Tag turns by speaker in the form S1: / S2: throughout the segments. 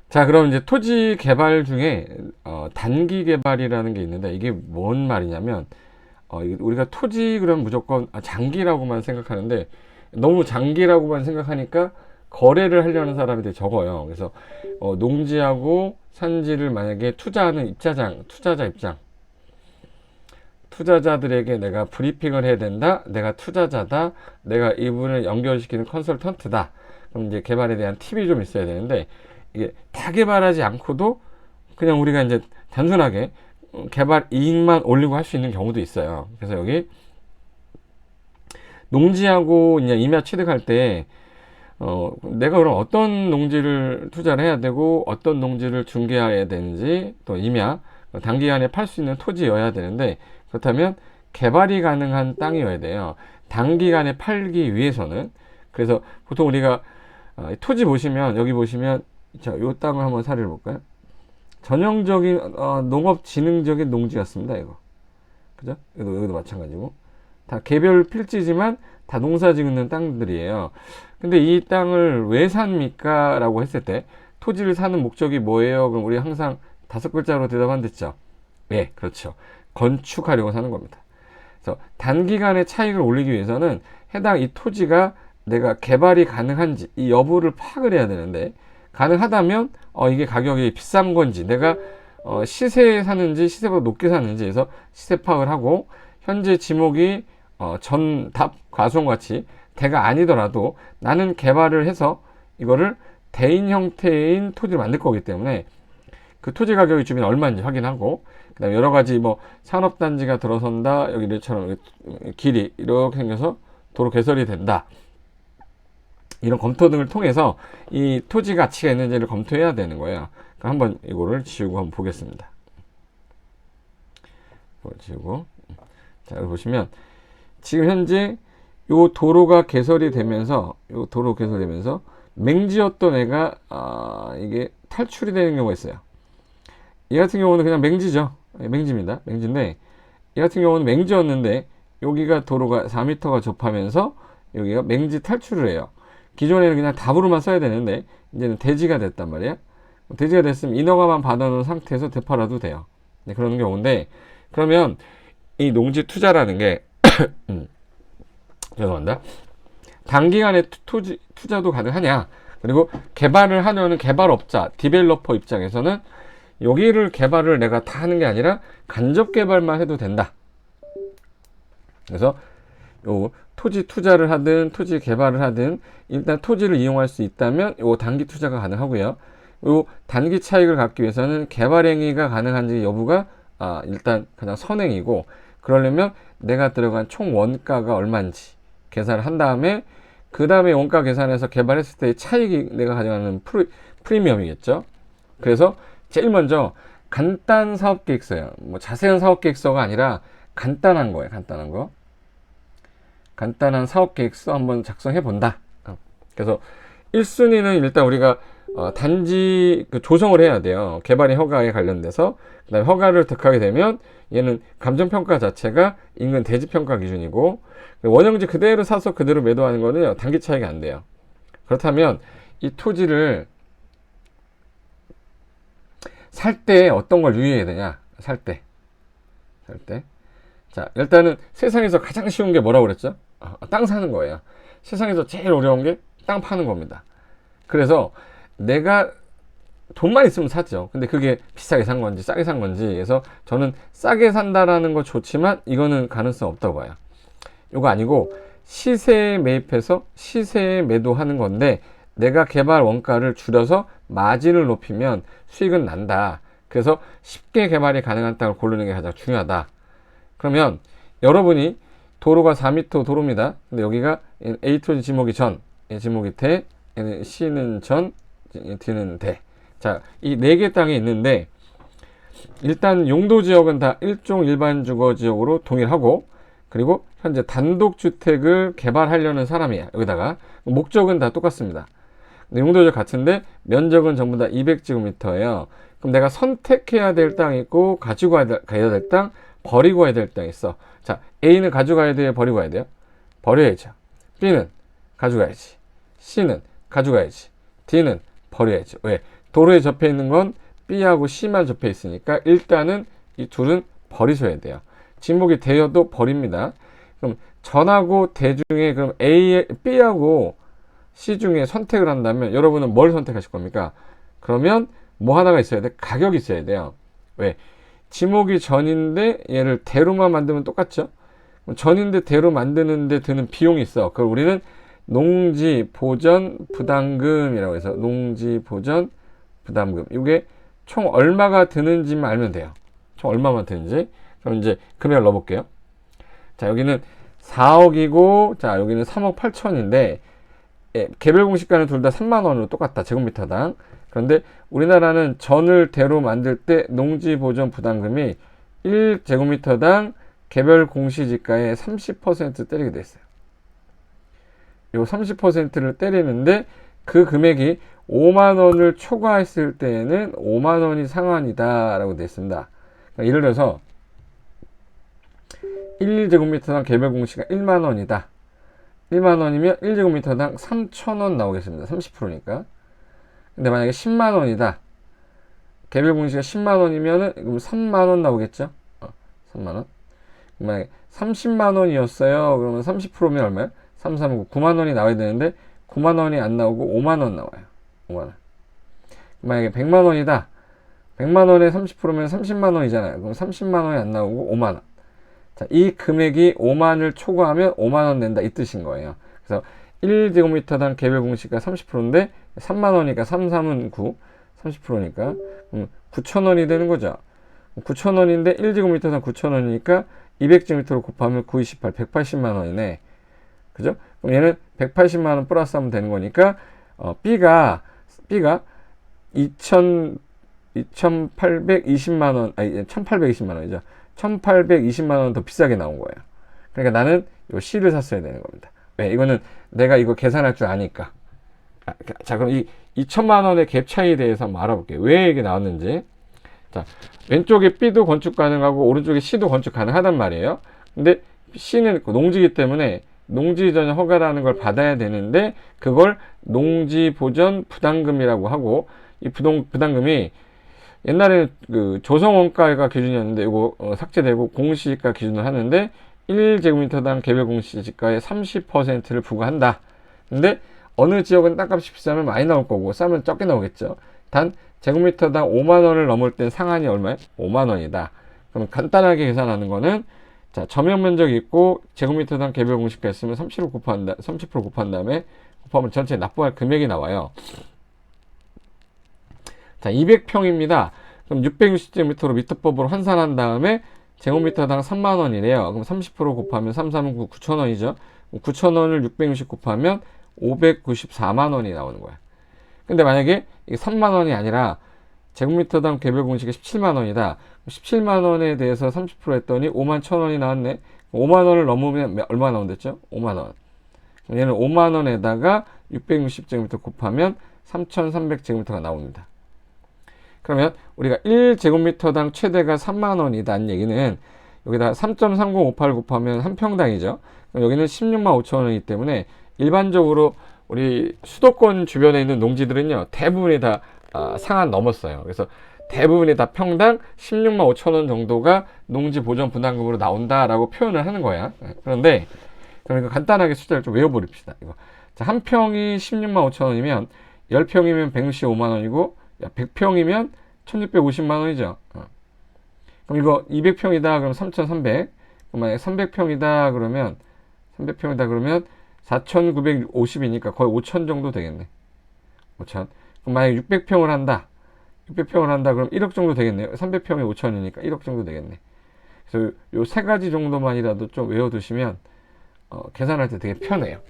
S1: 자, 그럼 이제 토지 개발 중에 단기 개발이라는 게 있는데 이게 뭔 말이냐면 우리가 토지 그럼 무조건 장기라고만 생각하는데 너무 장기라고만 생각하니까 거래를 하려는 사람이 되게 적어요. 그래서 농지하고 산지를 만약에 투자하는 투자자 입장, 투자자들에게 내가 브리핑을 해야 된다. 내가 투자자다. 내가 이분을 연결시키는 컨설턴트다. 그럼 이제 개발에 대한 팁이 좀 있어야 되는데 이게 다 개발하지 않고도 그냥 우리가 이제 단순하게 개발 이익만 올리고 할 수 있는 경우도 있어요. 그래서 여기 농지하고 이제 임야 취득할 때 내가 그럼 어떤 농지를 투자를 해야 되고 어떤 농지를 중개해야 되는지 또 임야 단기간에 팔 수 있는 토지여야 되는데 그렇다면 개발이 가능한 땅이어야 돼요. 단기간에 팔기 위해서는. 그래서 보통 우리가 토지 보시면 여기 보시면 자, 요 땅을 한번 사례를 볼까요? 전형적인 농업 지능적인 농지 같습니다. 이거 그죠? 여기도 마찬가지고 다 개별 필지지만 다 농사 짓는 땅들이에요. 근데 이 땅을 왜 삽니까? 라고 했을 때 토지를 사는 목적이 뭐예요? 그럼 우리 항상 5글자로 대답하면 됐죠. 예, 그렇죠. 건축하려고 사는 겁니다. 그래서 단기간에 차익을 올리기 위해서는 해당 이 토지가 내가 개발이 가능한지 이 여부를 파악을 해야 되는데 가능하다면 이게 가격이 비싼 건지 내가 시세에 사는지 시세보다 높게 사는지 해서 시세 파악을 하고 현재 지목이 전답 과수원같이 대가 아니더라도 나는 개발을 해서 이거를 대인 형태인 토지를 만들 거기 때문에 그 토지 가격이 주변에 얼마인지 확인하고 그다음에 여러 가지 뭐 산업단지가 들어선다 여기 이처럼 길이 이렇게 생겨서 도로 개설이 된다 이런 검토 등을 통해서 이 토지 가치가 있는지를 검토해야 되는 거예요. 그러니까 한번 이거를 지우고 한번 보겠습니다. 지우고 자 여기 보시면 지금 현재 요 도로가 개설이 되면서 맹지였던 애가 이게 탈출이 되는 경우가 있어요. 이 같은 경우는 그냥 맹지죠. 맹지입니다. 맹지인데 이 같은 경우는 맹지였는데 여기가 도로가 4m가 접하면서 여기가 맹지 탈출을 해요. 기존에는 그냥 답으로만 써야 되는데 이제는 대지가 됐단 말이야. 대지가 됐으면 인허가만 받아놓은 상태에서 되팔아도 돼요. 네, 그런 경우인데 그러면 이 농지 투자라는 게 죄송합니다. 단기간에 투자도 가능하냐? 그리고 개발을 하려는 개발업자, 디벨로퍼 입장에서는 여기를 개발을 내가 다 하는 게 아니라 간접 개발만 해도 된다. 그래서 요 토지 투자를 하든 토지 개발을 하든 일단 토지를 이용할 수 있다면 요 단기 투자가 가능하고요. 요 단기 차익을 갖기 위해서는 개발 행위가 가능한지 여부가 일단 가장 선행이고 그러려면 내가 들어간 총 원가가 얼마인지 계산을 한 다음에 그 다음에 원가 계산해서 개발했을 때의 차익이 내가 가져가는 프리미엄이겠죠. 그래서 제일 먼저 간단 사업계획서예요. 뭐 자세한 사업계획서가 아니라 간단한 거예요. 간단한 거. 간단한 사업계획서 한번 작성해 본다. 그래서 1순위는 일단 우리가 단지 조성을 해야 돼요. 개발의 허가에 관련돼서. 그 다음에 허가를 득하게 되면 얘는 감정평가 자체가 인근 대지평가 기준이고 원형지 그대로 사서 그대로 매도하는 거는 단기 차익이 안 돼요. 그렇다면 이 토지를 살 때 어떤 걸 유의해야 되냐? 살 때. 자, 일단은 세상에서 가장 쉬운 게 뭐라고 그랬죠? 땅 사는 거예요. 세상에서 제일 어려운 게 땅 파는 겁니다. 그래서 내가 돈만 있으면 사죠. 근데 그게 비싸게 산 건지 싸게 산 건지 그래서 저는 싸게 산다라는 거 좋지만 이거는 가능성 없다고 봐요. 이거 아니고 시세에 매입해서 시세에 매도하는 건데 내가 개발 원가를 줄여서 마진을 높이면 수익은 난다. 그래서 쉽게 개발이 가능한 땅을 고르는 게 가장 중요하다. 그러면 여러분이 도로가 4m 도로입니다. 근데 여기가 A 토지 지목이 전, 지목이 대, C는 전, D는 대. 자, 이 4개 땅이 있는데 일단 용도 지역은 다 일종 일반 주거 지역으로 동일하고 그리고 현재 단독주택을 개발하려는 사람이야. 여기다가 목적은 다 똑같습니다. 용도 지역 같은데 면적은 전부 다 200제곱미터예요. 그럼 내가 선택해야 될 땅이 있고 가지고 가야 될 땅, 버리고 가야 될 땅이 있어. 자, A는 가져가야 돼요? 버리고 가야 돼요? 버려야죠. B는 가져가야지. C는 가져가야지. D는 버려야죠. 왜? 도로에 접해 있는 건 B하고 C만 접해 있으니까 일단은 이 둘은 버리셔야 돼요. 지목이 되어도 버립니다. 그럼 전하고 대 중에 그럼 B하고 C 중에 선택을 한다면 여러분은 뭘 선택하실 겁니까? 그러면 뭐 하나가 있어야 돼? 가격이 있어야 돼요. 왜? 지목이 전인데 얘를 대로만 만들면 똑같죠? 전인데 대로 만드는데 드는 비용이 있어. 그걸 우리는 농지 보전 부담금이라고 해서 농지 보전 부담금. 이게 총 얼마가 드는지만 알면 돼요. 총 얼마만 드는지. 그럼 이제 금액을 넣어볼게요. 자, 여기는 4억이고, 자, 여기는 3억 8천인데, 예, 개별 공시가는 둘 다 3만 원으로 똑같다. 제곱미터당. 그런데 우리나라는 전을 대로 만들 때 농지 보전 부담금이 1제곱미터당 개별 공시지가의 30% 때리게 돼 있어요. 요 30%를 때리는데 그 금액이 5만 원을 초과했을 때에는 5만 원이 상한이다 라고 되어 있습니다. 그러니까 예를 들어서 1제곱미터당 개별 공시가 1만 원이다. 1만 원이면 1제곱미터당 3,000원 나오겠습니다. 30%니까. 근데 만약에 10만 원이다. 개별 공시가 10만 원이면은 그럼 3만 원 나오겠죠? 3만 원. 만약에 30만 원이었어요. 그러면 30%면 얼마야? 3, 3, 9, 9만 원이 나와야 되는데 9만 원이 안 나오고 5만 원 나와요. 5만 원. 만약에 100만 원이다. 100만 원에 30%면 30만 원이잖아요. 그럼 30만 원이 안 나오고 5만 원. 자, 이 금액이 5만을 초과하면 5만 원 낸다 이 뜻인 거예요. 그래서 1제곱미터당 개별 공시가 30%인데 3만 원이니까 3, 3은 9, 30%니까 9천 원이 되는 거죠. 9천 원인데 1제곱미터당 9천 원이니까 200제곱미터로 곱하면 9, 28, 180만 원이네. 그죠? 그럼 얘는 180만 원 플러스 하면 되는 거니까 B가 2,820만 원, 아니 1,820만 원이죠. 1,820만 원 더 비싸게 나온 거예요. 그러니까 나는 요 C를 샀어야 되는 겁니다. 왜? 이거는 내가 이거 계산할 줄 아니까. 자, 그럼 이 2천만 원의 갭 차이에 대해서 한번 알아볼게요. 왜 이게 나왔는지. 자, 왼쪽에 B도 건축 가능하고 오른쪽에 C도 건축 가능하단 말이에요. 근데 C는 농지이기 때문에 농지 전용 허가라는 걸 받아야 되는데 그걸 농지 보전 부담금이라고 하고 이 부담금이 옛날에는 그 조성원가가 기준이었는데 이거 삭제되고 공시지가 기준을 하는데 1제곱미터당 개별 공시지가의 30%를 부과한다. 근데 어느 지역은 땅값이 비싸면 많이 나올 거고 싸면 적게 나오겠죠. 단 제곱미터당 5만 원을 넘을 땐 상한이 얼마예요? 5만 원이다. 그럼 간단하게 계산하는 거는 자, 점용 면적이 있고 제곱미터당 개별 공시가 있으면 30% 곱한 다음에 곱하면 전체 납부할 금액이 나와요. 자, 200평입니다. 그럼 660제곱미터로 미터법으로 환산한 다음에 제곱미터당 3만 원이래요. 그럼 30% 곱하면 3, 3, 9, 9천 원이죠. 9천 원을 660 곱하면 594만 원이 나오는 거야. 근데 만약에 이게 3만 원이 아니라 제곱미터당 개별 공시가 17만 원이다. 17만 원에 대해서 30% 했더니 5만 1천 원이 나왔네. 5만 원을 넘으면 얼마 나온댔죠? 5만 원. 얘는 5만 원에다가 660제곱미터 곱하면 3,300제곱미터가 나옵니다. 그러면 우리가 1제곱미터당 최대가 3만 원이다는 얘기는 여기다 3.3058 곱하면 한 평당이죠. 여기는 16만 5천 원이기 때문에 일반적으로 우리 수도권 주변에 있는 농지들은요 대부분이 다 상한 넘었어요. 그래서 대부분이 다 평당 16만 5천 원 정도가 농지 보전 부담금으로 나온다라고 표현을 하는 거야. 그런데 그러니까 간단하게 숫자를 좀 외워버립시다. 이거. 자, 한 평이 16만 5천 원이면 10평이면 165만 원이고 100평이면 1650만 원이죠. 그럼 이거 200평이다 그러면 3300. 그럼 만약에 300평이다 그러면 4950이니까 거의 5천 정도 되겠네. 5천. 그럼 만약에 600평을 한다. 그럼 1억 정도 되겠네요. 300평에 5천이니까 1억 정도 되겠네. 그래서 요 세 가지 정도만이라도 좀 외워두시면 계산할 때 되게 편해요.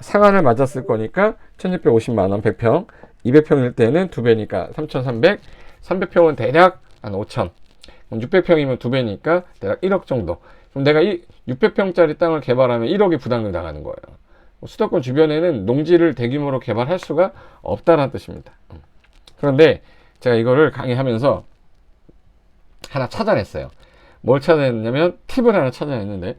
S1: 상한을 맞았을 거니까 1650만 원 100평, 200평일 때는 2배니까 3300, 300평은 대략 한 5천, 600평이면 2배니까 대략 1억 정도. 그럼 내가 이 600평짜리 땅을 개발하면 1억이 부담금 나가는 거예요. 수도권 주변에는 농지를 대규모로 개발할 수가 없다는 뜻입니다. 그런데 제가 이거를 강의하면서 하나 찾아냈어요. 뭘 찾아냈냐면 팁을 하나 찾아냈는데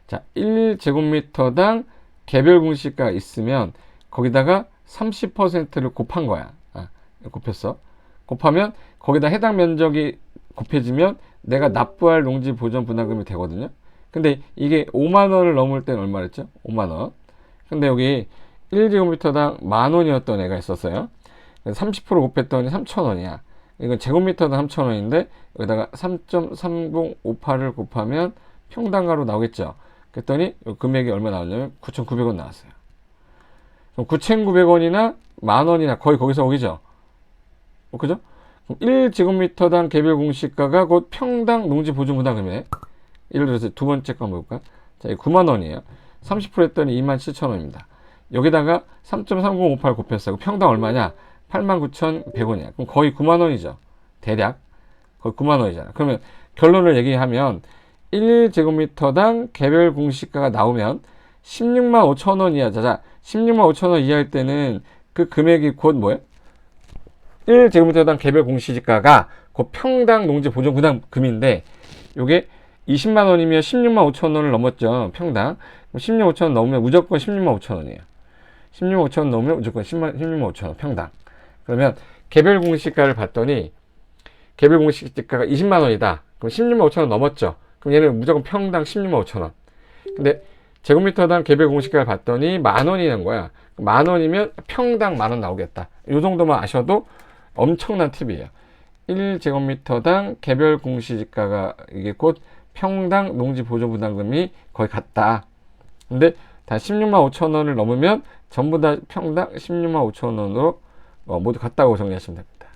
S1: 자, 1제곱미터당 개별 공시가 있으면 거기다가 30%를 곱한 거야. 곱했어. 곱하면 거기다 해당 면적이 곱해지면 내가 납부할 농지 보전 분담금이 되거든요. 근데 이게 5만 원을 넘을 때는 얼마랬죠? 5만 원. 근데 여기 1제곱미터당 10,000원이었던 애가 있었어요. 30% 곱했더니 3,000원이야. 이건 제곱미터당 3,000원인데 여기다가 3.3058을 곱하면 평당가로 나오겠죠. 그랬더니 금액이 얼마 나왔냐면 9,900원 나왔어요. 그럼 9,900원이나 만원이나 거의 거기서 오기죠. 그죠? 1제곱미터당 개별 공시가가 곧 평당 농지 보증 부담금이네. 예를 들어서 두 번째 거 한번 볼까? 자, 9만 원이에요. 30% 했더니 27,000원입니다. 여기다가 3.3058 곱했어요. 평당 얼마냐? 89,100원이야. 그럼 거의 9만 원이죠. 대략. 거의 9만 원이잖아. 그러면 결론을 얘기하면 1제곱미터당 개별 공시가가 나오면 16만 5천 원 이하. 자자, 16만 5천 원 이하일 때는 그 금액이 곧 뭐예요? 1제곱미터당 개별 공시지가가 곧 평당 농지 보존 부담금인데 요게 20만 원이면 16만 5천 원을 넘었죠. 평당. 16만 5천 원 넘으면 무조건 16만 5천 원이에요. 16만 5천 원 넘으면 무조건 16만 5천 원 평당. 그러면 개별 공시가를 봤더니 개별 공시지가가 20만 원이다. 그럼 16만 5천 원 넘었죠. 그럼 얘는 무조건 평당 16만 5천 원. 근데 제곱미터당 개별 공시가를 봤더니 만 원이는 거야. 만 원이면 평당 만 원 나오겠다. 이 정도만 아셔도 엄청난 팁이에요. 1제곱미터당 개별 공시지가가 이게 곧 평당 농지 보존 부담금이 거의 같다. 근데 다 16만 5천 원을 넘으면 전부 다 평당 16만 5천 원으로 모두 같다고 정리하시면 됩니다.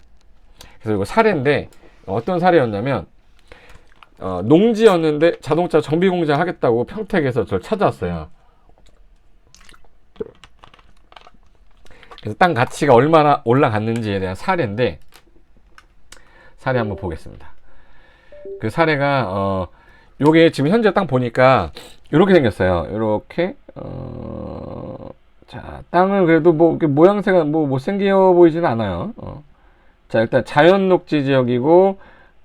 S1: 그래서 이거 사례인데 어떤 사례였냐면 농지였는데 자동차 정비 공장 하겠다고 평택에서 저를 찾아왔어요. 그래서 땅 가치가 얼마나 올라갔는지에 대한 사례인데 사례 한번 보겠습니다. 그 사례가 요게 지금 현재 땅 보니까 이렇게 생겼어요. 이렇게 자, 땅은 그래도 뭐 모양새가 뭐 못생겨 보이지는 않아요. 자, 일단 자연녹지 지역이고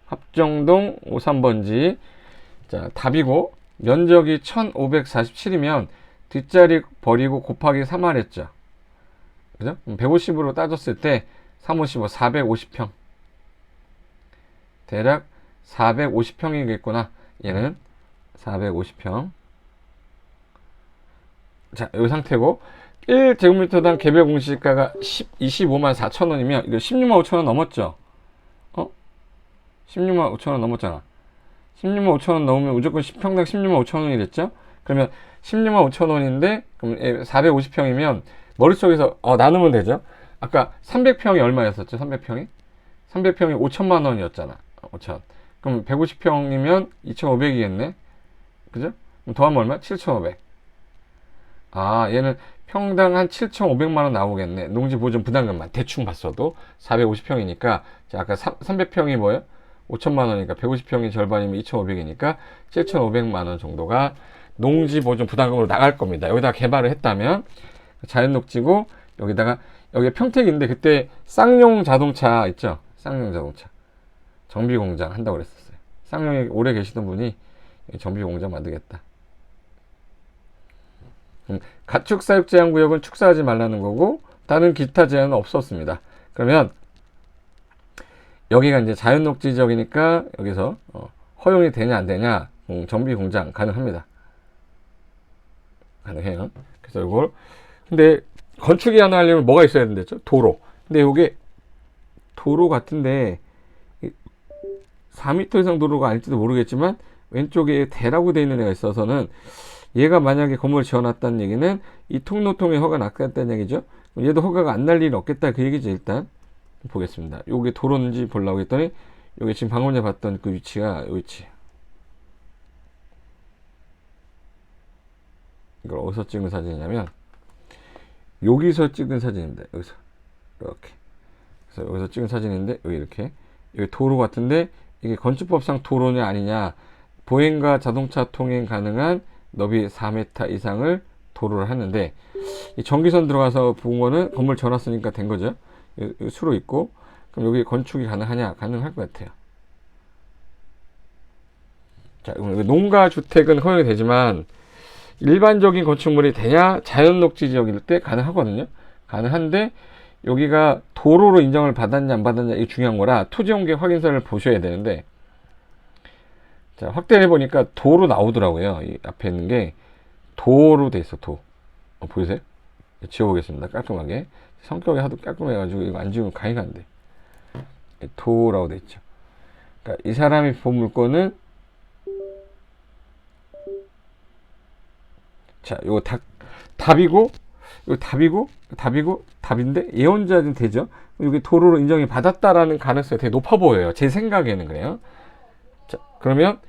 S1: 합정동 53번지. 자, 답이고 면적이 1547이면 뒷자리 버리고 곱하기 3할 했죠. 그죠? 150으로 따졌을 때 355, 450평. 대략 450평이겠구나. 얘는 450평. 자, 이 상태고 1제곱미터당 개별 공시가가 25만 4천 원이면 이거 16만 5천 원 넘었죠? 16만 5천 원 넘었잖아. 16만 5천 원 넘으면 무조건 평당 16만 5천 원이 됐죠? 그러면 16만 5천 원인데 그럼 450평이면 머릿속에서 나누면 되죠? 아까 300평이 얼마였었죠? 300평이 5천만 원이었잖아. 5천. 그럼 150평이면 2,500이겠네. 그죠? 그럼 더하면 얼마? 7,500. 얘는 평당 한 7,500만 원 나오겠네. 농지 보존 부담금만 대충 봤어도 450평이니까 자, 아까 300평이 뭐예요? 5천만 원이니까 150평이 절반이면 2,500이니까 7,500만 원 정도가 농지 보존 부담금으로 나갈 겁니다. 여기다가 개발을 했다면 자연녹지고 여기다가 여기 평택인데 그때 쌍용 자동차 있죠? 쌍용 자동차 정비 공장 한다고 그랬었어요. 쌍용에 오래 계시던 분이 정비 공장 만들겠다. 가축 사육 제한 구역은 축사하지 말라는 거고 다른 기타 제한은 없었습니다. 그러면 여기가 이제 자연녹지 지역이니까 여기서 허용이 되냐 안 되냐 정비 공장 가능합니다. 가능해요. 그래서 이걸 근데 건축이 하나 하려면 뭐가 있어야 된댔죠? 도로. 근데 이게 도로 같은데 4m 이상 도로가 아닐지도 모르겠지만 왼쪽에 대라고 되어 있는 애가 있어서는 얘가 만약에 건물을 지어놨다는 얘기는 이 통로통에 허가 났다는 얘기죠. 얘도 허가가 안 날 일은 없겠다 그 얘기죠. 일단 보겠습니다. 요게 도로인지 보려고 했더니 요게 지금 방금 전에 봤던 그 위치가 요 위치. 이걸 어디서 찍은 사진이냐면 여기서 찍은 사진입니다. 여기서 이렇게. 그래서 여기서 찍은 사진인데 여기 이렇게 여기 도로 같은데 이게 건축법상 도로냐 아니냐 보행과 자동차 통행 가능한 너비 4m 이상을 도로를 하는데 이 전기선 들어가서 본 거는 건물 지어놨으니까 된 거죠. 수로 있고 그럼 여기 건축이 가능하냐? 가능할 것 같아요. 자, 그럼 농가 주택은 허용이 되지만 일반적인 건축물이 되냐? 자연녹지 지역일 때 가능하거든요. 가능한데 여기가 도로로 인정을 받았냐 안 받았냐 이게 중요한 거라 토지용계 확인서를 보셔야 되는데, 자 확대해 보니까 도로 나오더라고요. 이 앞에 있는 게 도로 돼 있어. 도 보이세요? 지워보겠습니다. 깔끔하게. 성격이 하도 깔끔해가지고 이거 안 지우면 가위가 안 돼. 도라고 돼 있죠. 그러니까 이 사람이 본 물건은, 자 요거 답이고, 이거 답인데 예언자는 되죠. 여기 도로로 인정이 받았다라는 가능성이 되게 높아 보여요. 제 생각에는 그래요. 자 그러면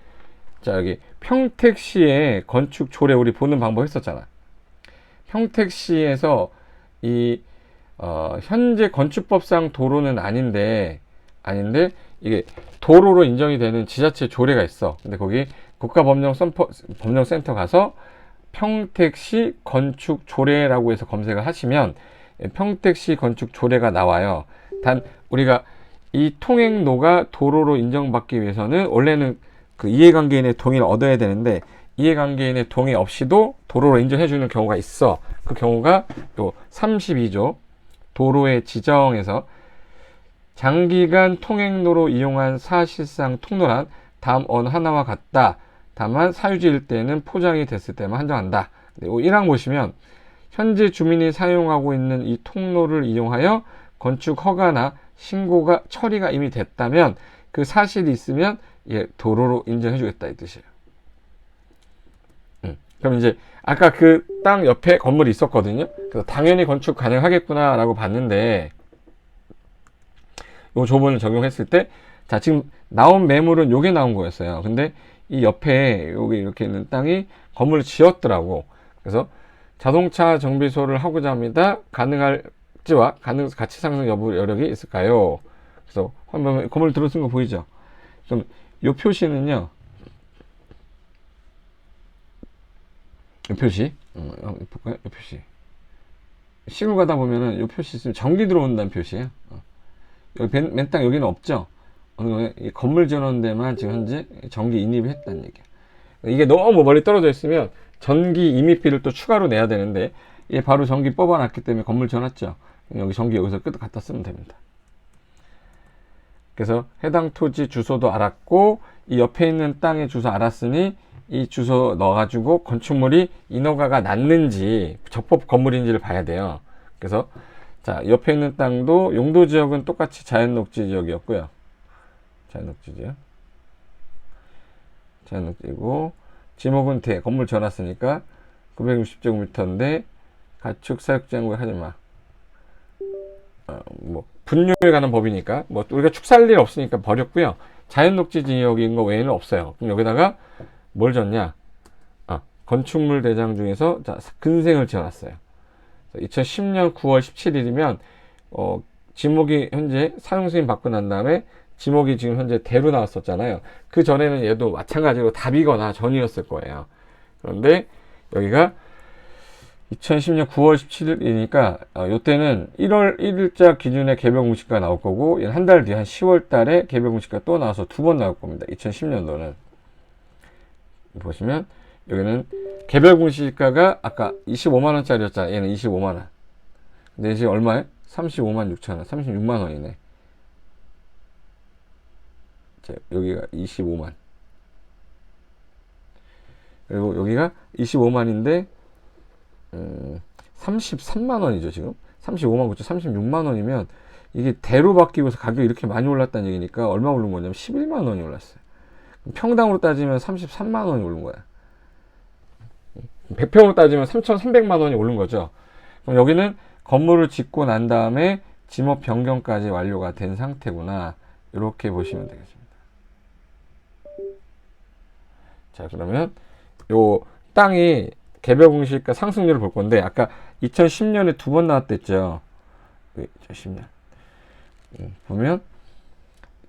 S1: 자 여기 평택시의 건축 조례 우리 보는 방법 했었잖아. 평택시에서 이 현재 건축법상 도로는 아닌데 이게 도로로 인정이 되는 지자체 조례가 있어. 근데 거기 국가법령센터 가서 평택시 건축 조례라고 해서 검색을 하시면 평택시 건축 조례가 나와요. 단 우리가 이 통행로가 도로로 인정받기 위해서는 원래는 그 이해관계인의 동의를 얻어야 되는데, 이해관계인의 동의 없이도 도로로 인정해 주는 경우가 있어. 그 경우가 요 32조 도로의 지정에서 장기간 통행로로 이용한 사실상 통로란 다음 어느 하나와 같다. 다만 사유지일 때는 포장이 됐을 때만 한정한다. 1항 보시면 현재 주민이 사용하고 있는 이 통로를 이용하여 건축 허가나 신고가 처리가 이미 됐다면 그 사실이 있으면 도로로 인정해 주겠다 이 뜻이에요. 그럼 이제 아까 그 땅 옆에 건물이 있었거든요. 그래서 당연히 건축 가능하겠구나 라고 봤는데, 요 조문을 적용했을 때, 자 지금 나온 매물은 요게 나온 거였어요. 근데 이 옆에 여기 이렇게 있는 땅이 건물을 지었더라고. 그래서 자동차 정비소를 하고자 합니다. 가능할지와 가치 상승 여부 여력이 있을까요? 그래서 한번 건물 들어쓴 거 보이죠? 그럼 요 표시는요, 요 표시, 볼까요? 요 표시. 시골 가다 보면은 요 표시 있으면 전기 들어온다는 표시예요. 여기 맨 땅 여기는 없죠? 이 건물 지어놓은 데만 지금 현재 전기 인입을 했다는 얘기야. 이게 너무 멀리 떨어져 있으면 전기 인입비를 또 추가로 내야 되는데, 얘 바로 전기 뽑아놨기 때문에 건물 지어놨죠. 여기 전기 여기서 끝 갖다 쓰면 됩니다. 그래서 해당 토지 주소도 알았고, 이 옆에 있는 땅의 주소 알았으니 이 주소 넣어가지고 건축물이 인허가가 났는지 적법 건물인지를 봐야 돼요. 그래서 자 옆에 있는 땅도 용도 지역은 똑같이 자연녹지 지역이었고요. 자연녹지고 지목은 대 건물 지어놨으니까 960제곱미터인데 가축 사육장구 하지마. 뭐 분류에 관한 법이니까 뭐 우리가 축사할 일 없으니까 버렸고요. 자연녹지 지역인 거 외에는 없어요. 그럼 여기다가 뭘 줬냐? 건축물 대장 중에서 자, 근생을 지어놨어요. 2010년 9월 17일이면 지목이 현재 사용 승인 받고 난 다음에 지목이 지금 현재 대로 나왔었잖아요. 그 전에는 얘도 마찬가지로 답이거나 전이었을 거예요. 그런데 여기가 2010년 9월 17일이니까 요때는 1월 1일자 기준의 개별 공시가 나올 거고, 한 달 뒤 한 10월 달에 개별 공시가 또 나와서 두 번 나올 겁니다. 2010년도는 보시면 여기는 개별 공시가가 아까 25만원짜리였잖아요. 얘는 25만원. 근데 지금 얼마에? 35만 6천원, 36만원이네. 자, 여기가 25만. 그리고 여기가 25만인데 33만원이죠 지금. 35만 9천 36만원이면 이게 대로 바뀌고서 가격이 이렇게 많이 올랐다는 얘기니까 얼마 오른 거냐면 11만원이 올랐어요. 평당으로 따지면 33만원이 오른 거야. 100평으로 따지면 3,300만원이 오른 거죠. 그럼 여기는 건물을 짓고 난 다음에 지목 변경까지 완료가 된 상태구나. 이렇게 보시면 되겠습니다. 자, 그러면 요 땅이 개별 공시가 상승률을 볼 건데, 아까 2010년에 두 번 나왔댔죠. 2010년. 보면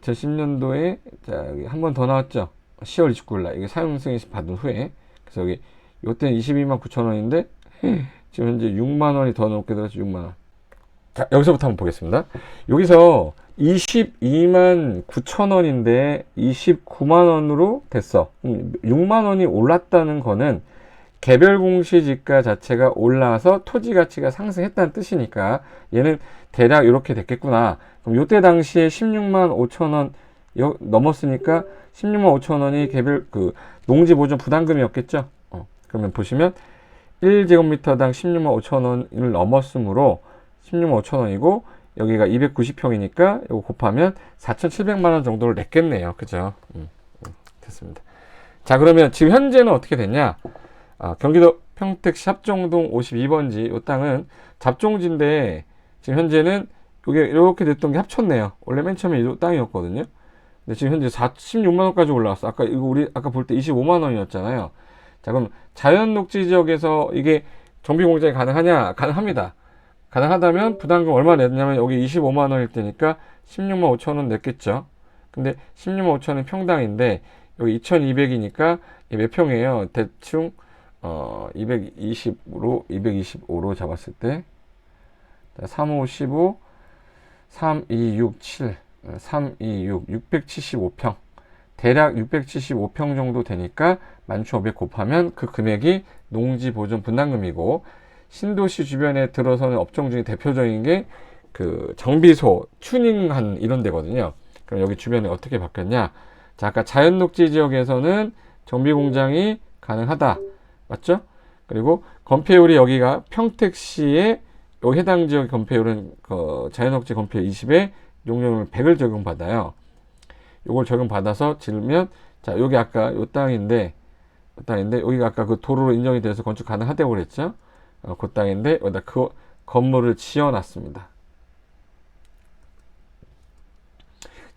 S1: 2010년도에 자, 여기 한 번 더 나왔죠. 10월 29일 날. 이게 사용 승인 받은 후에. 그래서 여기 요때는 22만 9천 원인데 지금 현재 6만 원이 더 넘게 들어서 6만 원. 자, 여기서부터 한번 보겠습니다. 여기서 22만 9천 원인데 29만 원으로 됐어. 6만 원이 올랐다는 거는 개별 공시지가 자체가 올라와서 토지 가치가 상승했다는 뜻이니까 얘는 대략 이렇게 됐겠구나. 그럼 요때 당시에 16만 5천 원 넘었으니까 16만 5천 원이 개별 그 농지 보존 부담금이었겠죠. 그러면 보시면 1제곱미터당 16만 5천 원을 넘었으므로 16만 5천 원이고 여기가 290평이니까 이거 곱하면 4,700만 원 정도를 냈겠네요. 그죠? 됐습니다. 자, 그러면 지금 현재는 어떻게 됐냐? 경기도 평택시 합정동 52번지 이 땅은 잡종지인데 지금 현재는 이게 이렇게 됐던 게 합쳤네요. 원래 맨 처음에 이 땅이었거든요. 근데 지금 현재 46만 원까지 올라왔어. 아까 이거 우리 아까 볼 때 25만 원이었잖아요. 자, 그럼 자연 녹지 지역에서 이게 정비 공장이 가능하냐? 가능합니다. 가능하다면 부담금 얼마 냈냐면 여기 25만 원일 때니까 16만 5천 원 냈겠죠. 근데 16만 5천 원 평당인데 여기 2200이니까 몇 평이에요? 대충 225로 잡았을 때 3, 5, 15 3, 2, 6, 7 3, 2, 6 675평 대략 675평 정도 되니까 11,500 곱하면 그 금액이 농지 보존 분담금이고 신도시 주변에 들어서는 업종 중에 대표적인 게 그 정비소, 튜닝한 이런 데거든요. 그럼 여기 주변에 어떻게 바뀌었냐? 자, 아까 자연녹지 지역에서는 정비 공장이 가능하다. 맞죠? 그리고 건폐율이 여기가 평택시의 요 해당 지역 건폐율은 자연녹지 건폐율 20에 용적률 100을 적용받아요. 요걸 적용받아서 지르면 자, 여기 아까 요 땅인데 여기가 아까 그 도로로 인정이 돼서 건축 가능하다고 그랬죠? 그 땅인데 여기다 그 건물을 지어놨습니다.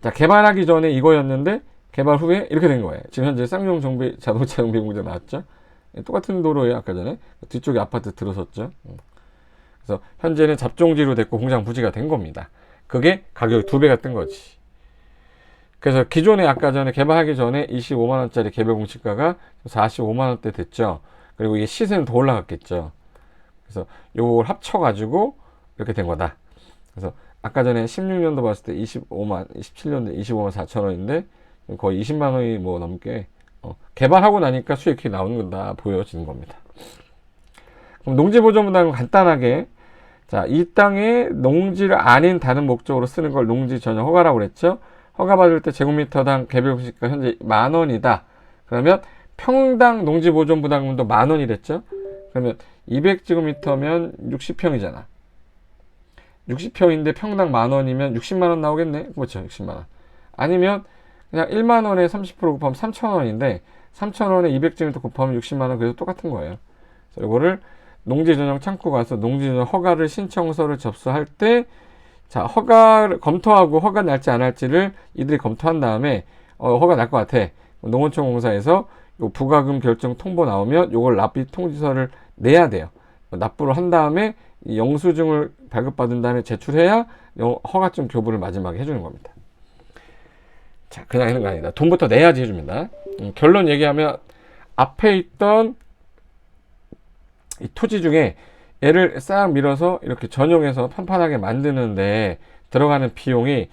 S1: 자, 개발하기 전에 이거였는데 개발 후에 이렇게 된 거예요. 지금 현재 쌍용 정비 자동차 정비 공장 나왔죠? 똑같은 도로에 아까 전에 뒤쪽에 아파트 들어섰죠. 그래서 현재는 잡종지로 됐고 공장 부지가 된 겁니다. 그게 가격이 2배가 뜬 거지. 그래서 기존에 아까 전에 개발하기 전에 25만 원짜리 개별 공시가가 45만 원대 됐죠. 그리고 이게 시세는 더 올라갔겠죠. 그래서 요걸 합쳐가지고 이렇게 된 거다. 그래서 아까 전에 16년도 봤을 때 27년도 25만 4천 원인데 거의 20만 원이 뭐 넘게 개발하고 나니까 수익이 나오는 거다 보여지는 겁니다. 그럼 농지보존분담금 간단하게 자, 이 땅에 농지를 아닌 다른 목적으로 쓰는 걸 농지 전용 허가라고 그랬죠. 허가 받을 때 제곱미터당 개별 공시가 현재 10,000원이다. 그러면 평당 농지보존분담금도 10,000원이랬죠. 그러면 200제곱미터면 60평이잖아. 60평인데 평당 10,000원이면 60만 원 나오겠네. 그렇죠. 60만 원. 아니면 그냥 1만 원에 30% 곱하면 3,000원인데 3,000원에 200제곱미터 곱하면 60만 원 그래도 똑같은 거예요. 그래서 이거를 농지 전용 창구 가서 농지 전용 허가를 신청서를 접수할 때 자, 허가를 검토하고 허가 날지 안 할지를 이들이 검토한 다음에 허가 날 것 같아. 농어촌 공사에서 요 부과금 결정 통보 나오면 요걸 납입 통지서를 내야 돼요. 납부를 한 다음에 이 영수증을 발급받은 다음에 제출해야 허가증 교부를 마지막에 해주는 겁니다. 자, 그냥 하는 거 아니다. 돈부터 내야지 해줍니다. 결론 얘기하면 앞에 있던 이 토지 중에 얘를 싹 밀어서 이렇게 전용해서 판판하게 만드는데 들어가는 비용이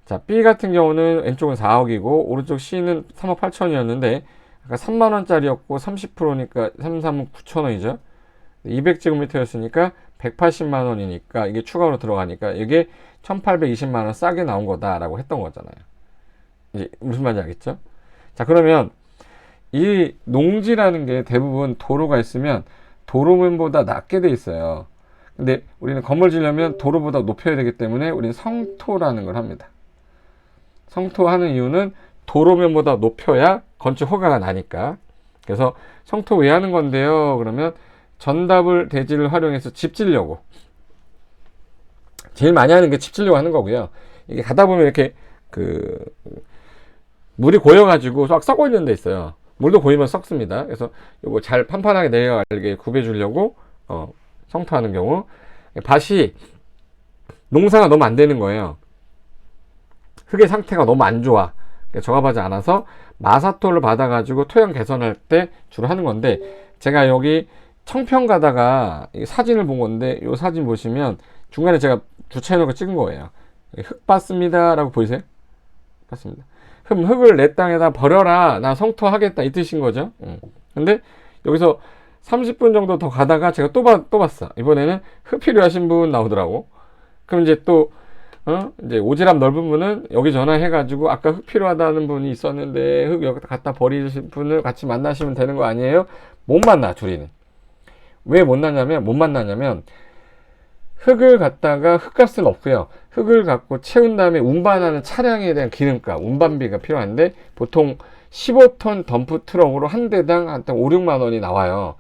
S1: 자, B 같은 경우는 왼쪽은 4억이고 오른쪽 C는 3억 8천이었는데 아까 3만 원짜리였고 30%니까 33은 9천 원이죠. 200제곱미터였으니까 180만 원이니까 이게 추가로 들어가니까 이게 1820만 원 싸게 나온 거다라고 했던 거잖아요. 이제 무슨 말인지 알겠죠? 자, 그러면 이 농지라는 게 대부분 도로가 있으면 도로면보다 낮게 돼 있어요. 근데 우리는 건물 지려면 도로보다 높여야 되기 때문에 우리는 성토라는 걸 합니다. 성토하는 이유는 도로면보다 높여야 건축 허가가 나니까. 그래서 성토 왜 하는 건데요? 그러면 전답을 대지를 활용해서 집 지려고. 제일 많이 하는 게 집 지려고 하는 거고요. 이게 가다 보면 이렇게 물이 고여가지고 막 썩어 있는 데 있어요. 물도 고이면 썩습니다. 그래서 이거 잘 판판하게 내려가게 구배주려고 성토하는 경우 밭이 농사가 너무 안 되는 거예요. 흙의 상태가 너무 안 좋아. 적합하지 않아서 마사토를 받아가지고 토양 개선할 때 주로 하는 건데 제가 여기 청평 가다가 사진을 본 건데 이 사진 보시면 중간에 제가 주차해놓고 찍은 거예요. 흙 봤습니다 라고 보이세요? 봤습니다. 흙을 내 땅에다 버려라 나 성토하겠다 이 뜻인 거죠. 근데 여기서 30분 정도 더 가다가 제가 또 봤어. 이번에는 흙 필요하신 분 나오더라고. 그럼 이제 또 이제 오지랖 넓은 분은 여기 전화해가지고 아까 흙 필요하다는 분이 있었는데 흙 여기다 갖다 버리실 분을 같이 만나시면 되는 거 아니에요? 못 만나, 둘이는. 왜 못 만나냐면 흙을 갖다가 흙값은 없고요. 흙을 갖고 채운 다음에 운반하는 차량에 대한 기름값, 운반비가 필요한데 보통 15톤 덤프 트럭으로 한 대당 한 5, 6만 원이 나와요.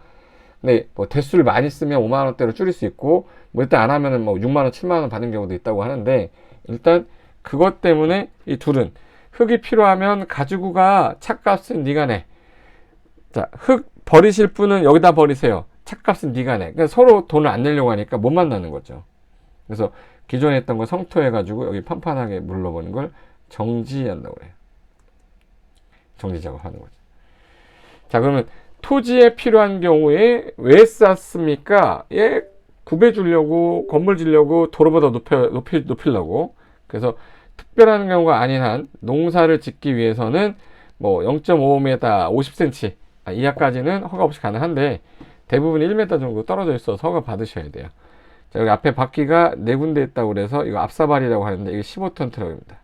S1: 근데 뭐 대수를 많이 쓰면 5만 원대로 줄일 수 있고 뭐 일단 안 하면은 뭐 6만 원, 7만 원 받는 경우도 있다고 하는데 일단 그것 때문에 이 둘은 흙이 필요하면 가지고 가, 차값은 네가 내. 자, 흙 버리실 분은 여기다 버리세요. 차값은 네가 내. 그러니까 서로 돈을 안 내려고 하니까 못 만나는 거죠. 그래서 기존에 했던 거 성토해가지고 여기 판판하게 물러버리는 걸 정지한다고 해요. 정지 작업하는 거죠. 자, 그러면 토지에 필요한 경우에 왜 쌌습니까? 예, 구배 주려고, 건물 지려고, 도로보다 높이려고. 그래서 특별한 경우가 아닌 한 농사를 짓기 위해서는 뭐 0.5m, 50cm 이하까지는 허가 없이 가능한데 대부분 1m 정도 떨어져 있어서 허가 받으셔야 돼요. 자, 여기 앞에 바퀴가 4군데 있다고 그래서 이거 앞사발이라고 하는데 이게 15톤 트럭입니다.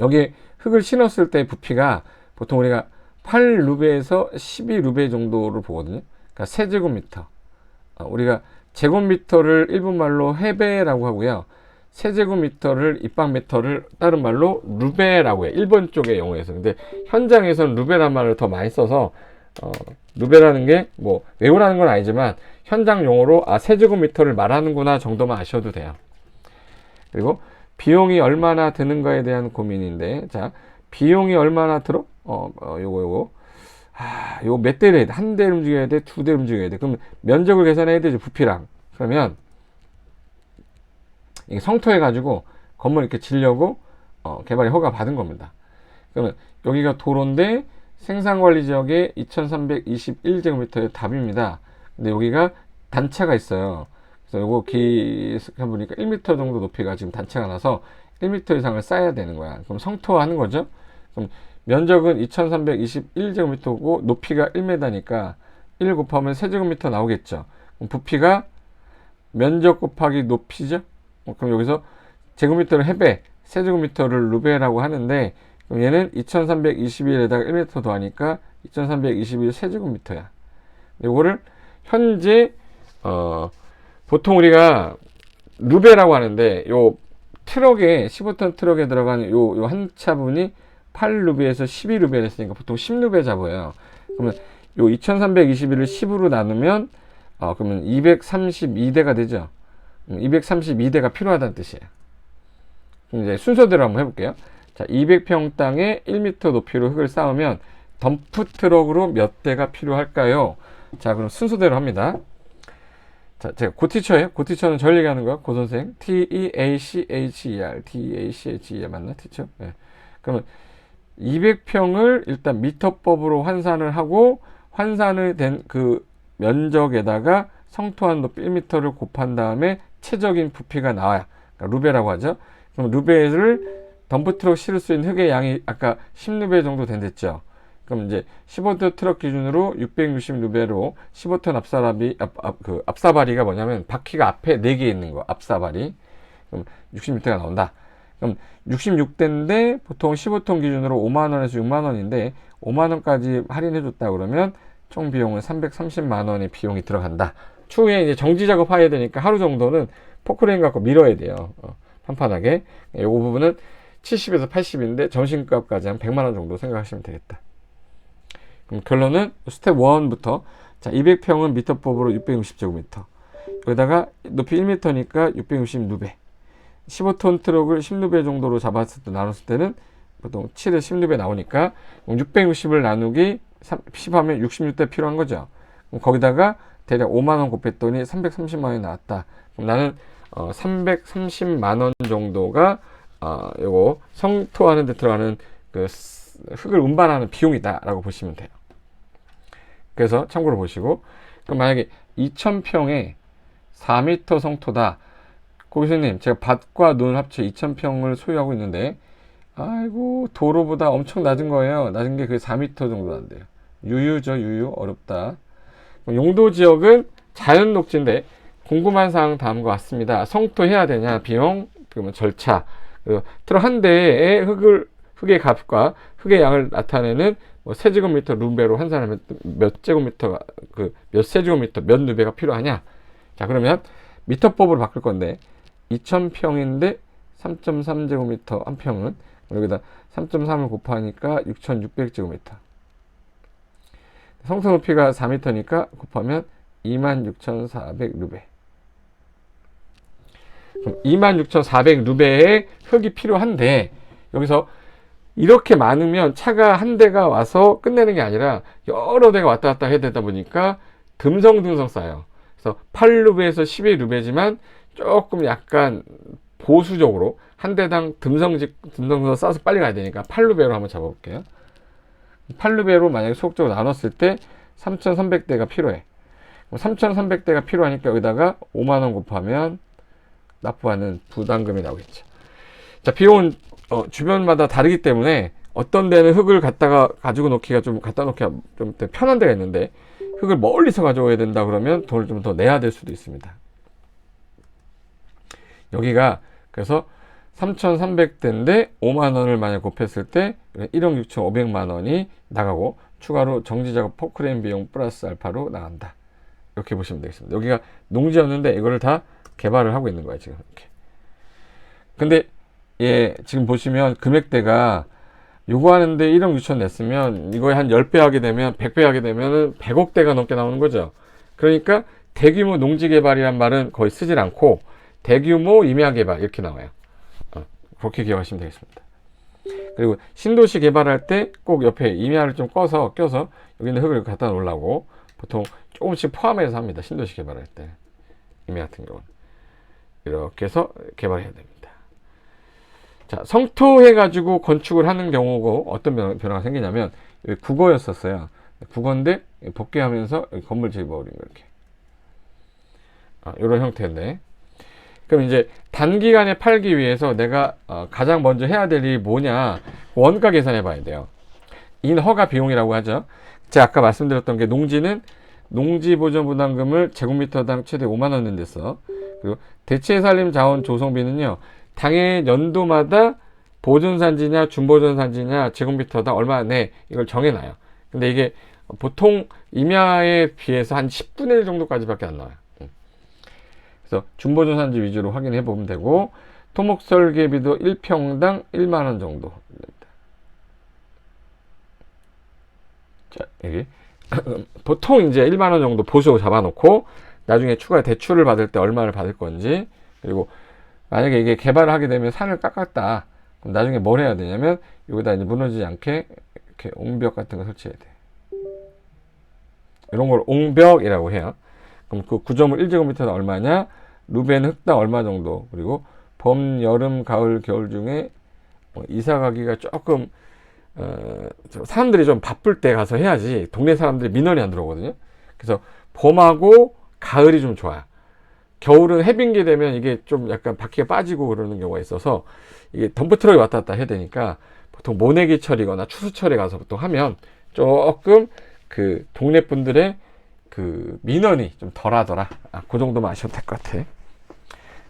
S1: 여기에 흙을 신었을 때 부피가 보통 우리가 8루베에서 12루베 정도를 보거든요. 그러니까 세제곱미터. 우리가 제곱미터를 일본말로 해배라고 하고요. 세제곱미터를 입방미터를 다른 말로 루베라고 해요. 일본 쪽의 용어에서. 근데 현장에서는 루베란 말을 더 많이 써서 루베라는 게 뭐 외우라는 건 아니지만 현장 용어로 세제곱미터를 말하는구나 정도만 아셔도 돼요. 그리고 비용이 얼마나 드는가에 대한 고민인데, 자, 비용이 얼마나 들어? 요거 몇 대를 해야 돼? 한 대를 움직여야 돼? 두 대를 움직여야 돼? 그럼 면적을 계산해야 되죠, 부피랑. 그러면 이게 성토해가지고 건물 이렇게 지려고 개발이 허가 받은 겁니다. 그러면 여기가 도로인데 생산관리지역에 2321제곱미터의 답입니다. 근데 여기가 단차가 있어요. 그래서 요거 기획해 보니까 1m 정도 높이가 지금 단차가 나서 1m 이상을 쌓아야 되는 거야. 그럼 성토하는 거죠. 그럼 면적은 2321제곱미터고 높이가 1m니까 1 곱하면 세제곱미터 나오겠죠. 그럼 부피가 면적 곱하기 높이죠. 그럼 여기서 제곱미터를 해배, 세제곱미터를 루베라고 하는데 그럼 얘는 2321에다가 1m 더하니까 2321 세제곱미터야. 요거를 현재 보통 우리가 루베라고 하는데 요 트럭에 15톤 트럭에 들어가는 요 한 차분이 8루베에서 12루베를 했으니까 보통 10루베 잡아요. 그러면 요 2321을 10으로 나누면 그러면 232대가 되죠. 232대가 필요하다는 뜻이에요. 그럼 이제 순서대로 한번 해볼게요. 자, 200평 땅에 1m 높이로 흙을 쌓으면 덤프 트럭으로 몇 대가 필요할까요? 자, 그럼 순서대로 합니다. 자, 제가 고티처예요. 고티처는 절 얘기하는 거야. 고선생. T-E-A-C-H-E-R. 맞나? 티처? 네. 그러면 200평을 일단 미터법으로 환산을 하고 환산을 된 그 면적에다가 성토한 높이 1m를 곱한 다음에 최적인 부피가 나와요. 그러니까 루베라고 하죠. 그럼 루베를 덤프트럭 실을 수 있는 흙의 양이 아까 10루베 정도 된댔죠. 그럼 이제 15톤 트럭 기준으로 660루베로 15톤 앞사발이가 뭐냐면 바퀴가 앞에 4개 있는 거, 앞사발이. 그럼 60m가 나온다. 그럼 66대인데 보통 15톤 기준으로 5만원에서 6만원인데 5만원까지 할인해줬다 그러면 총 비용은 330만원의 비용이 들어간다. 추후에 이제 정지 작업해야 되니까 하루 정도는 포크레인 갖고 밀어야 돼요. 판판하게. 이 부분은 70에서 80인데 점심값까지 한 100만원 정도 생각하시면 되겠다. 그럼 결론은 스텝 1부터 자, 200평은 미터법으로 660제곱미터. 여기다가 높이 1m니까 660루베. 15톤 트럭을 10루베 정도로 잡았을 때 나눴을 때는 보통 7에 10루베 나오니까 660을 나누기 10 하면 66대 필요한 거죠. 그럼 거기다가 대략 5만원 곱했더니 330만원이 나왔다. 그럼 나는 330만원 정도가 요거 성토하는 데 들어가는 그 흙을 운반하는 비용이다 라고 보시면 돼요. 그래서 참고로 보시고, 그럼 만약에 2000평에 4m 성토다. 고교수님, 제가 밭과 논 합쳐 2000평을 소유하고 있는데 아이고 도로보다 엄청 낮은 거예요. 낮은 게 그게 4m 정도 난대요. 유유죠, 유유. 어렵다. 용도 지역은 자연 녹지인데 궁금한 사항 다음과 같습니다. 성토해야 되냐, 비용, 그러면 절차. 그리고 트럭 한 대의 흙의 값과 흙의 양을 나타내는 뭐 세제곱미터 루베로 한 사람에 몇 제곱미터가 몇 세제곱미터 몇 루베가 필요하냐. 자, 그러면 미터법으로 바꿀 건데 2000평인데 3.3제곱미터 한 평은 여기다 3.3을 곱하니까 6600제곱미터. 성토 높이가 4m니까 곱하면 26,400루베. 그럼 26,400루베의 흙이 필요한데 여기서 이렇게 많으면 차가 한 대가 와서 끝내는 게 아니라 여러 대가 왔다 갔다 해야 되다 보니까 듬성듬성 쌓여요. 그래서 8루베에서 12루베지만 조금 약간 보수적으로 한 대당 듬성듬성 쌓아서 빨리 가야 되니까 8루베로 한번 잡아볼게요. 8루베로 만약에 소극적으로 나눴을 때 3,300대가 필요해. 3,300대가 필요하니까 여기다가 5만원 곱하면 납부하는 부담금이 나오겠죠. 자, 비용은 주변마다 다르기 때문에 어떤 데는 흙을 가지고 놓기가 갖다 놓기가 좀 편한 데가 있는데 흙을 멀리서 가져와야 된다 그러면 돈을 좀 더 내야 될 수도 있습니다. 여기가 그래서 3,300대인데 5만원을 만약 곱했을 때 1억 6,500만원이 나가고 추가로 정지작업 포크레인 비용 플러스 알파로 나간다. 이렇게 보시면 되겠습니다. 여기가 농지였는데 이거를 다 개발을 하고 있는 거예요, 지금. 이렇게. 근데 예, 지금 보시면 금액대가 요거 하는데 1억 6천 냈으면 이거에 한 10배 하게 되면 100배 하게 되면은 100억대가 넘게 나오는 거죠. 그러니까 대규모 농지 개발이란 말은 거의 쓰질 않고 대규모 임야 개발 이렇게 나와요. 그렇게 기억하시면 되겠습니다. 그리고 신도시 개발할 때 꼭 옆에 임야를 좀 껴서 여기 있는 흙을 갖다 놓으려고 보통 조금씩 포함해서 합니다. 신도시 개발할 때 임야 같은 경우는 이렇게 해서 개발해야 됩니다. 자, 성토해가지고 건축을 하는 경우고 어떤 변화가 생기냐면 국어였었어요. 국어인데 복귀하면서 건물 지어버린 거 이렇게. 이런 형태인데. 그럼 이제 단기간에 팔기 위해서 내가 가장 먼저 해야 될 일이 뭐냐? 원가 계산해 봐야 돼요. 인허가 비용이라고 하죠. 제가 아까 말씀드렸던 게 농지는 농지 보전 부담금을 제곱미터당 최대 5만 원 낸댔어. 그리고 대체살림 자원 조성비는요. 당해 연도마다 보존산지냐 준보존산지냐 제곱미터당 얼마 내 이걸 정해놔요. 근데 이게 보통 임야에 비해서 한 10분의 1 정도까지밖에 안 나와요. 그래서 준보존산지 위주로 확인해 보면 되고 토목설계비도 1평당 1만원 정도 됩니다. 자, 여기 보통 이제 1만원 정도 보수 잡아놓고 나중에 추가 대출을 받을 때 얼마를 받을 건지 그리고 만약에 이게 개발을 하게 되면 산을 깎았다. 그럼 나중에 뭘 해야 되냐면 여기다 이제 무너지지 않게 이렇게 옹벽 같은 거 설치해야 돼. 이런 걸 옹벽이라고 해요. 그럼 그 구조물 1제곱미터는 얼마냐? 루벤 흙당 얼마 정도? 그리고 봄, 여름, 가을, 겨울 중에 이사 가기가 조금 사람들이 좀 바쁠 때 가서 해야지 동네 사람들이 민원이 안 들어오거든요. 그래서 봄하고 가을이 좀 좋아요. 겨울은 해빙기 되면 이게 좀 약간 바퀴가 빠지고 그러는 경우가 있어서 이게 덤프트럭이 왔다 갔다 해야 되니까 보통 모내기철이거나 추수철에 가서 보통 하면 조금 그 동네 분들의 그 민원이 좀 덜하더라. 그 정도만 아셔도 될 것 같아.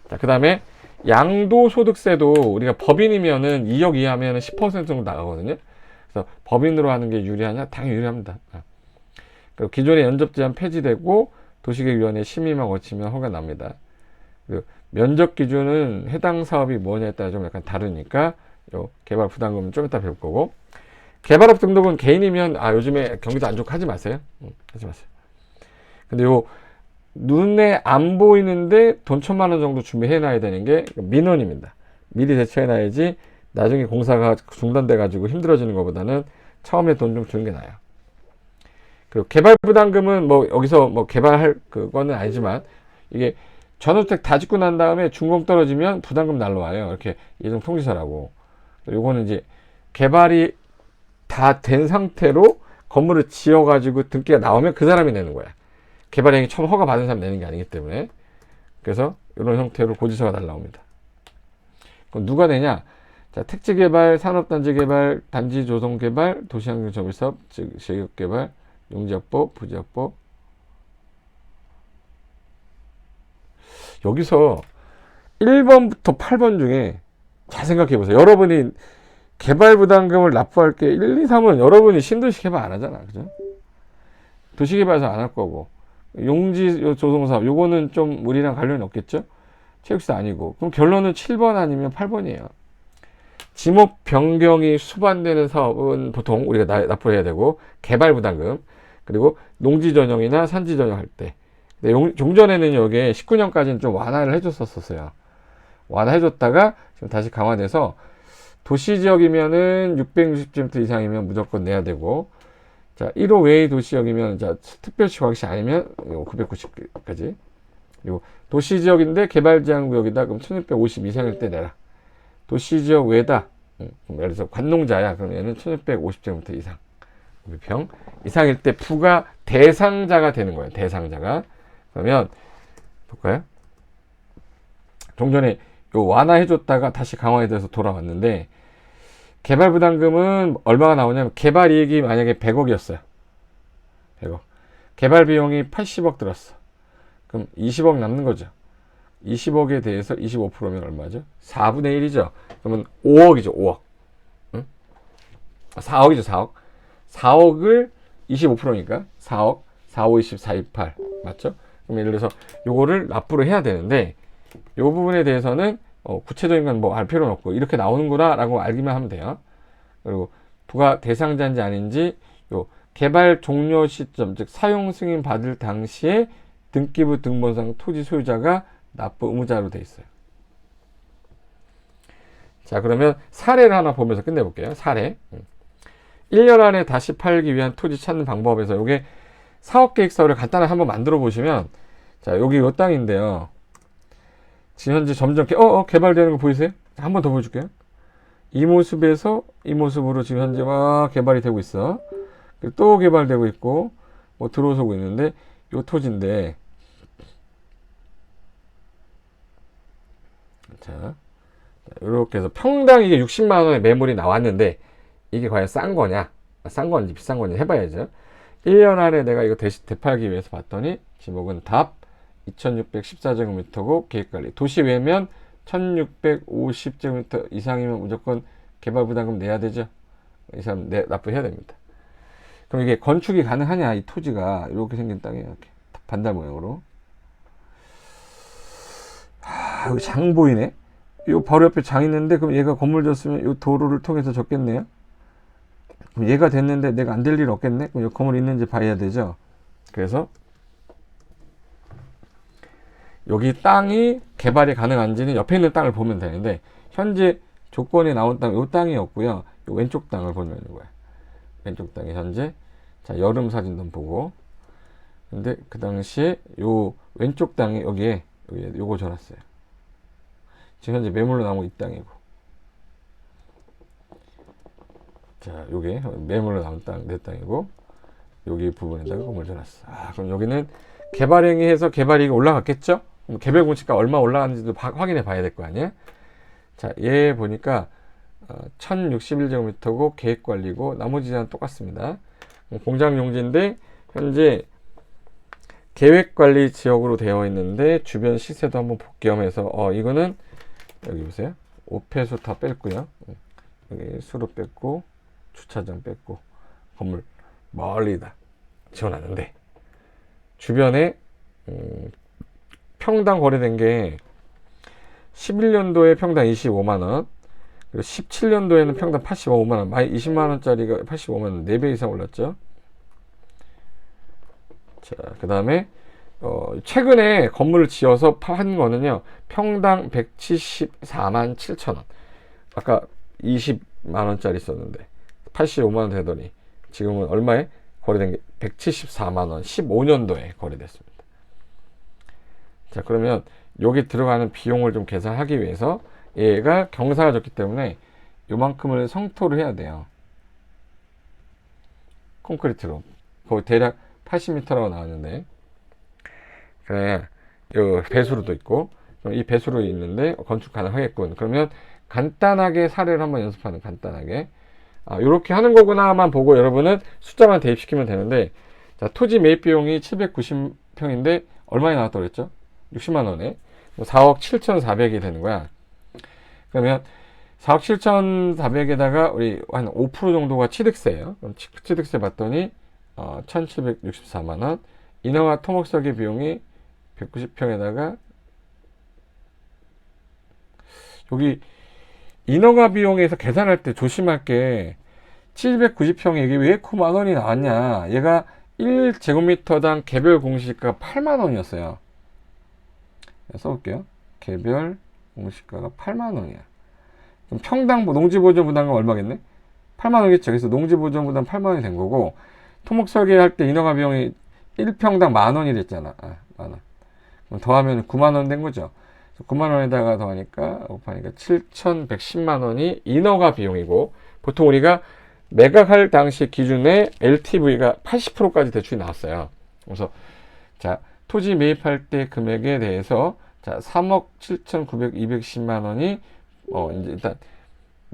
S1: 자, 그 다음에 양도소득세도 우리가 법인이면은 2억 이하면은 10% 정도 나가거든요. 그래서 법인으로 하는 게 유리하냐? 당연히 유리합니다. 그리고 기존의 연접제한 폐지되고 도시계획위원회 심의만 거치면 허가 납니다. 그리고 면적 기준은 해당 사업이 뭐냐에 따라 좀 약간 다르니까 요 개발 부담금은 좀 이따 배울 거고 개발업 등록은 개인이면 요즘에 경기도 안 좋고 하지 마세요. 하지 마세요. 근데 요 눈에 안 보이는데 돈 1,000만 원 정도 준비해 놔야 되는 게 민원입니다. 미리 대처해 놔야지 나중에 공사가 중단돼 가지고 힘들어지는 것보다는 처음에 돈 좀 주는 게 나아요. 그리고 개발 부담금은 뭐 여기서 뭐 개발할 그거는 아니지만 이게 전원주택 다 짓고 난 다음에 준공 떨어지면 부담금 날라와요. 이렇게 예정 통지서라고. 요거는 이제 개발이 다 된 상태로 건물을 지어 가지고 등기가 나오면 그 사람이 내는 거야. 개발행위 처음 허가 받은 사람 내는 게 아니기 때문에. 그래서 이런 형태로 고지서가 날라옵니다. 그럼 누가 내냐? 자, 택지개발, 산업단지 개발, 단지 조성 개발, 도시환경정비사업, 즉 지역개발, 용지역법, 부지역법. 여기서 1번부터 8번 중에 잘 생각해 보세요. 여러분이 개발부담금을 납부할 게 1, 2, 3은 여러분이 신도시 개발 안 하잖아. 그죠? 도시개발에서 안 할 거고. 용지 조성사업, 요거는 좀 우리랑 관련이 없겠죠? 체육시설 아니고. 그럼 결론은 7번 아니면 8번이에요. 지목 변경이 수반되는 사업은 보통 우리가 납부해야 되고, 개발부담금, 그리고 농지 전용이나 산지 전용할 때. 종전에는 여기에 19년까지는 좀 완화를 해줬었어요. 완화해줬다가 지금 다시 강화돼서 도시지역이면은 660제곱미터 이상이면 무조건 내야 되고, 자, 1호 외의 도시지역이면, 자, 특별시 과학시 아니면 990까지. 그리고 도시지역인데 개발제한구역이다. 그럼 1650 이상일 때 내라. 도시지역 외다. 예를 들어서 관농자야. 그럼 얘는 1650제곱미터 이상. 평 이상일 때 부가 대상자가 되는 거예요. 대상자가. 그러면 볼까요? 종전에 요 완화해줬다가 다시 강화해서 돌아왔는데, 개발부담금은 얼마가 나오냐면, 개발이익이 만약에 100억이었어요. 100억. 개발비용이 80억 들었어. 그럼 20억 남는 거죠. 20억에 대해서 25%면 얼마죠? 4분의 1이죠. 그러면 5억이죠. 5억. 응? 4억이죠. 4억. 4억을 25%니까 4억. 4, 5, 20, 4, 28. 맞죠? 그럼 예를 들어서 요거를 납부를 해야 되는데, 요 부분에 대해서는 구체적인 건 뭐 알 필요는 없고, 이렇게 나오는구나 라고 알기만 하면 돼요. 그리고 부가 대상자인지 아닌지, 요 개발 종료 시점, 즉 사용 승인 받을 당시에 등기부 등본상 토지 소유자가 납부 의무자로 돼 있어요. 자, 그러면 사례를 하나 보면서 끝내볼게요. 사례. 1년 안에 다시 팔기 위한 토지 찾는 방법에서 요게 사업계획서를 간단하게 한번 만들어 보시면, 자, 여기 요 땅인데요. 지금 현재 점점 개발되는 거 보이세요? 한 번 더 보여줄게요. 이 모습에서 이 모습으로 지금 현재 막 개발이 되고 있어. 또 개발되고 있고, 뭐 들어서고 있는데, 요 토지인데, 자, 이렇게 해서 평당 이게 60만 원의 매물이 나왔는데, 이게 과연 싼 거냐? 싼 건지 비싼 건지 해봐야죠. 1년 안에 내가 이거 되팔기 위해서 봤더니, 지목은 답 2614제곱미터고, 계획관리. 도시 외면 1650제곱미터 이상이면 무조건 개발부담금 내야 되죠. 이 사람 납부해야 됩니다. 그럼 이게 건축이 가능하냐? 이 토지가 이렇게 생긴 땅이에요. 이렇게 반달 모양으로. 여기 장 보이네. 요 바로 옆에 장 있는데, 그럼 얘가 건물 졌으면 요 도로를 통해서 졌겠네요. 그럼 얘가 됐는데 내가 안 될 일 없겠네. 그럼 요 건물 있는지 봐야 되죠. 그래서 여기 땅이 개발이 가능한지는 옆에 있는 땅을 보면 되는데, 현재 조건이 나온 땅, 요 땅이 없고요. 요 왼쪽 땅을 보면 되는 거예요. 왼쪽 땅이 현재, 자, 여름 사진도 한번 보고. 근데 그 당시에 요 왼쪽 땅이 여기에 요거 줘놨어요. 지금 현재 매물로 나온 이 땅이고. 자, 요게 매물로 나온 땅, 내 땅이고, 여기 부분에다가 건물 줘놨어. 그럼 여기는 개발행위 해서 개발이익이 올라갔겠죠? 그럼 개별 공시가 얼마 올라갔는지도 확인해 봐야 될 거 아니에요? 자, 얘 보니까 1061제곱미터고 계획관리고, 나머지 제한 똑같습니다. 공장 용지인데 현재 계획관리 지역으로 되어 있는데, 주변 시세도 한번 복귀하면서 이거는 여기 보세요. 오폐수 다 뺐고요. 여기 수로 뺐고, 주차장 뺐고, 건물 멀리다 지어놨는데, 주변에 평당 거래된 게 11년도에 평당 25만원, 그리고 17년도에는 평당 85만원, 많이 20만원짜리가 85만원, 4배 이상 올랐죠. 자, 그 다음에 최근에 건물을 지어서 판 거는요, 평당 174만 7천원. 아까 20만원짜리 썼는데 85만원 되더니 지금은 얼마에 거래된 게 174만원, 15년도에 거래됐습니다. 자, 그러면 여기 들어가는 비용을 좀 계산하기 위해서, 얘가 경사가 졌기 때문에 요만큼을 성토를 해야 돼요. 콘크리트로. 거의 대략 80m라고 나왔는데, 그래, 요 배수로도 있고, 이 배수로 있는데 건축 가능하겠군. 그러면 간단하게 사례를 한번 연습하는, 간단하게. 이렇게 하는 거구나만 보고 여러분은 숫자만 대입시키면 되는데, 자, 토지 매입 비용이 790평인데 얼마에 나왔다고 그랬죠? 60만 원에 4억 7,400이 되는 거야. 그러면 4억 7,400에다가 우리 한 5% 정도가 취득세예요. 그럼 취득세 봤더니 1,764만 원. 인허가 토목 설계 비용이 190평에다가 여기 인허가 비용에서 계산할 때 조심할 게 790평에 이게 왜 9만 원이 나왔냐. 얘가 1제곱미터당 개별 공시가가 8만 원이었어요. 써볼게요. 개별 공시가가 8만 원이야. 그럼 평당 농지보전 부담금 얼마겠네? 8만 원이겠죠. 그래서 농지보전 부담 8만 원이 된 거고, 토목 설계할 때 인허가 비용이 1평당 만 원이 됐잖아. 만 원. 그럼 더하면 9만 원 된 거죠. 9만 원에다가 더하니까 곱하니까 7,110만 원이 인허가 비용이고, 보통 우리가 매각할 당시 기준에 LTV가 80%까지 대출이 나왔어요. 그래서 자, 토지 매입할 때 금액에 대해서 자, 3억 7,210만 원이 이제 일단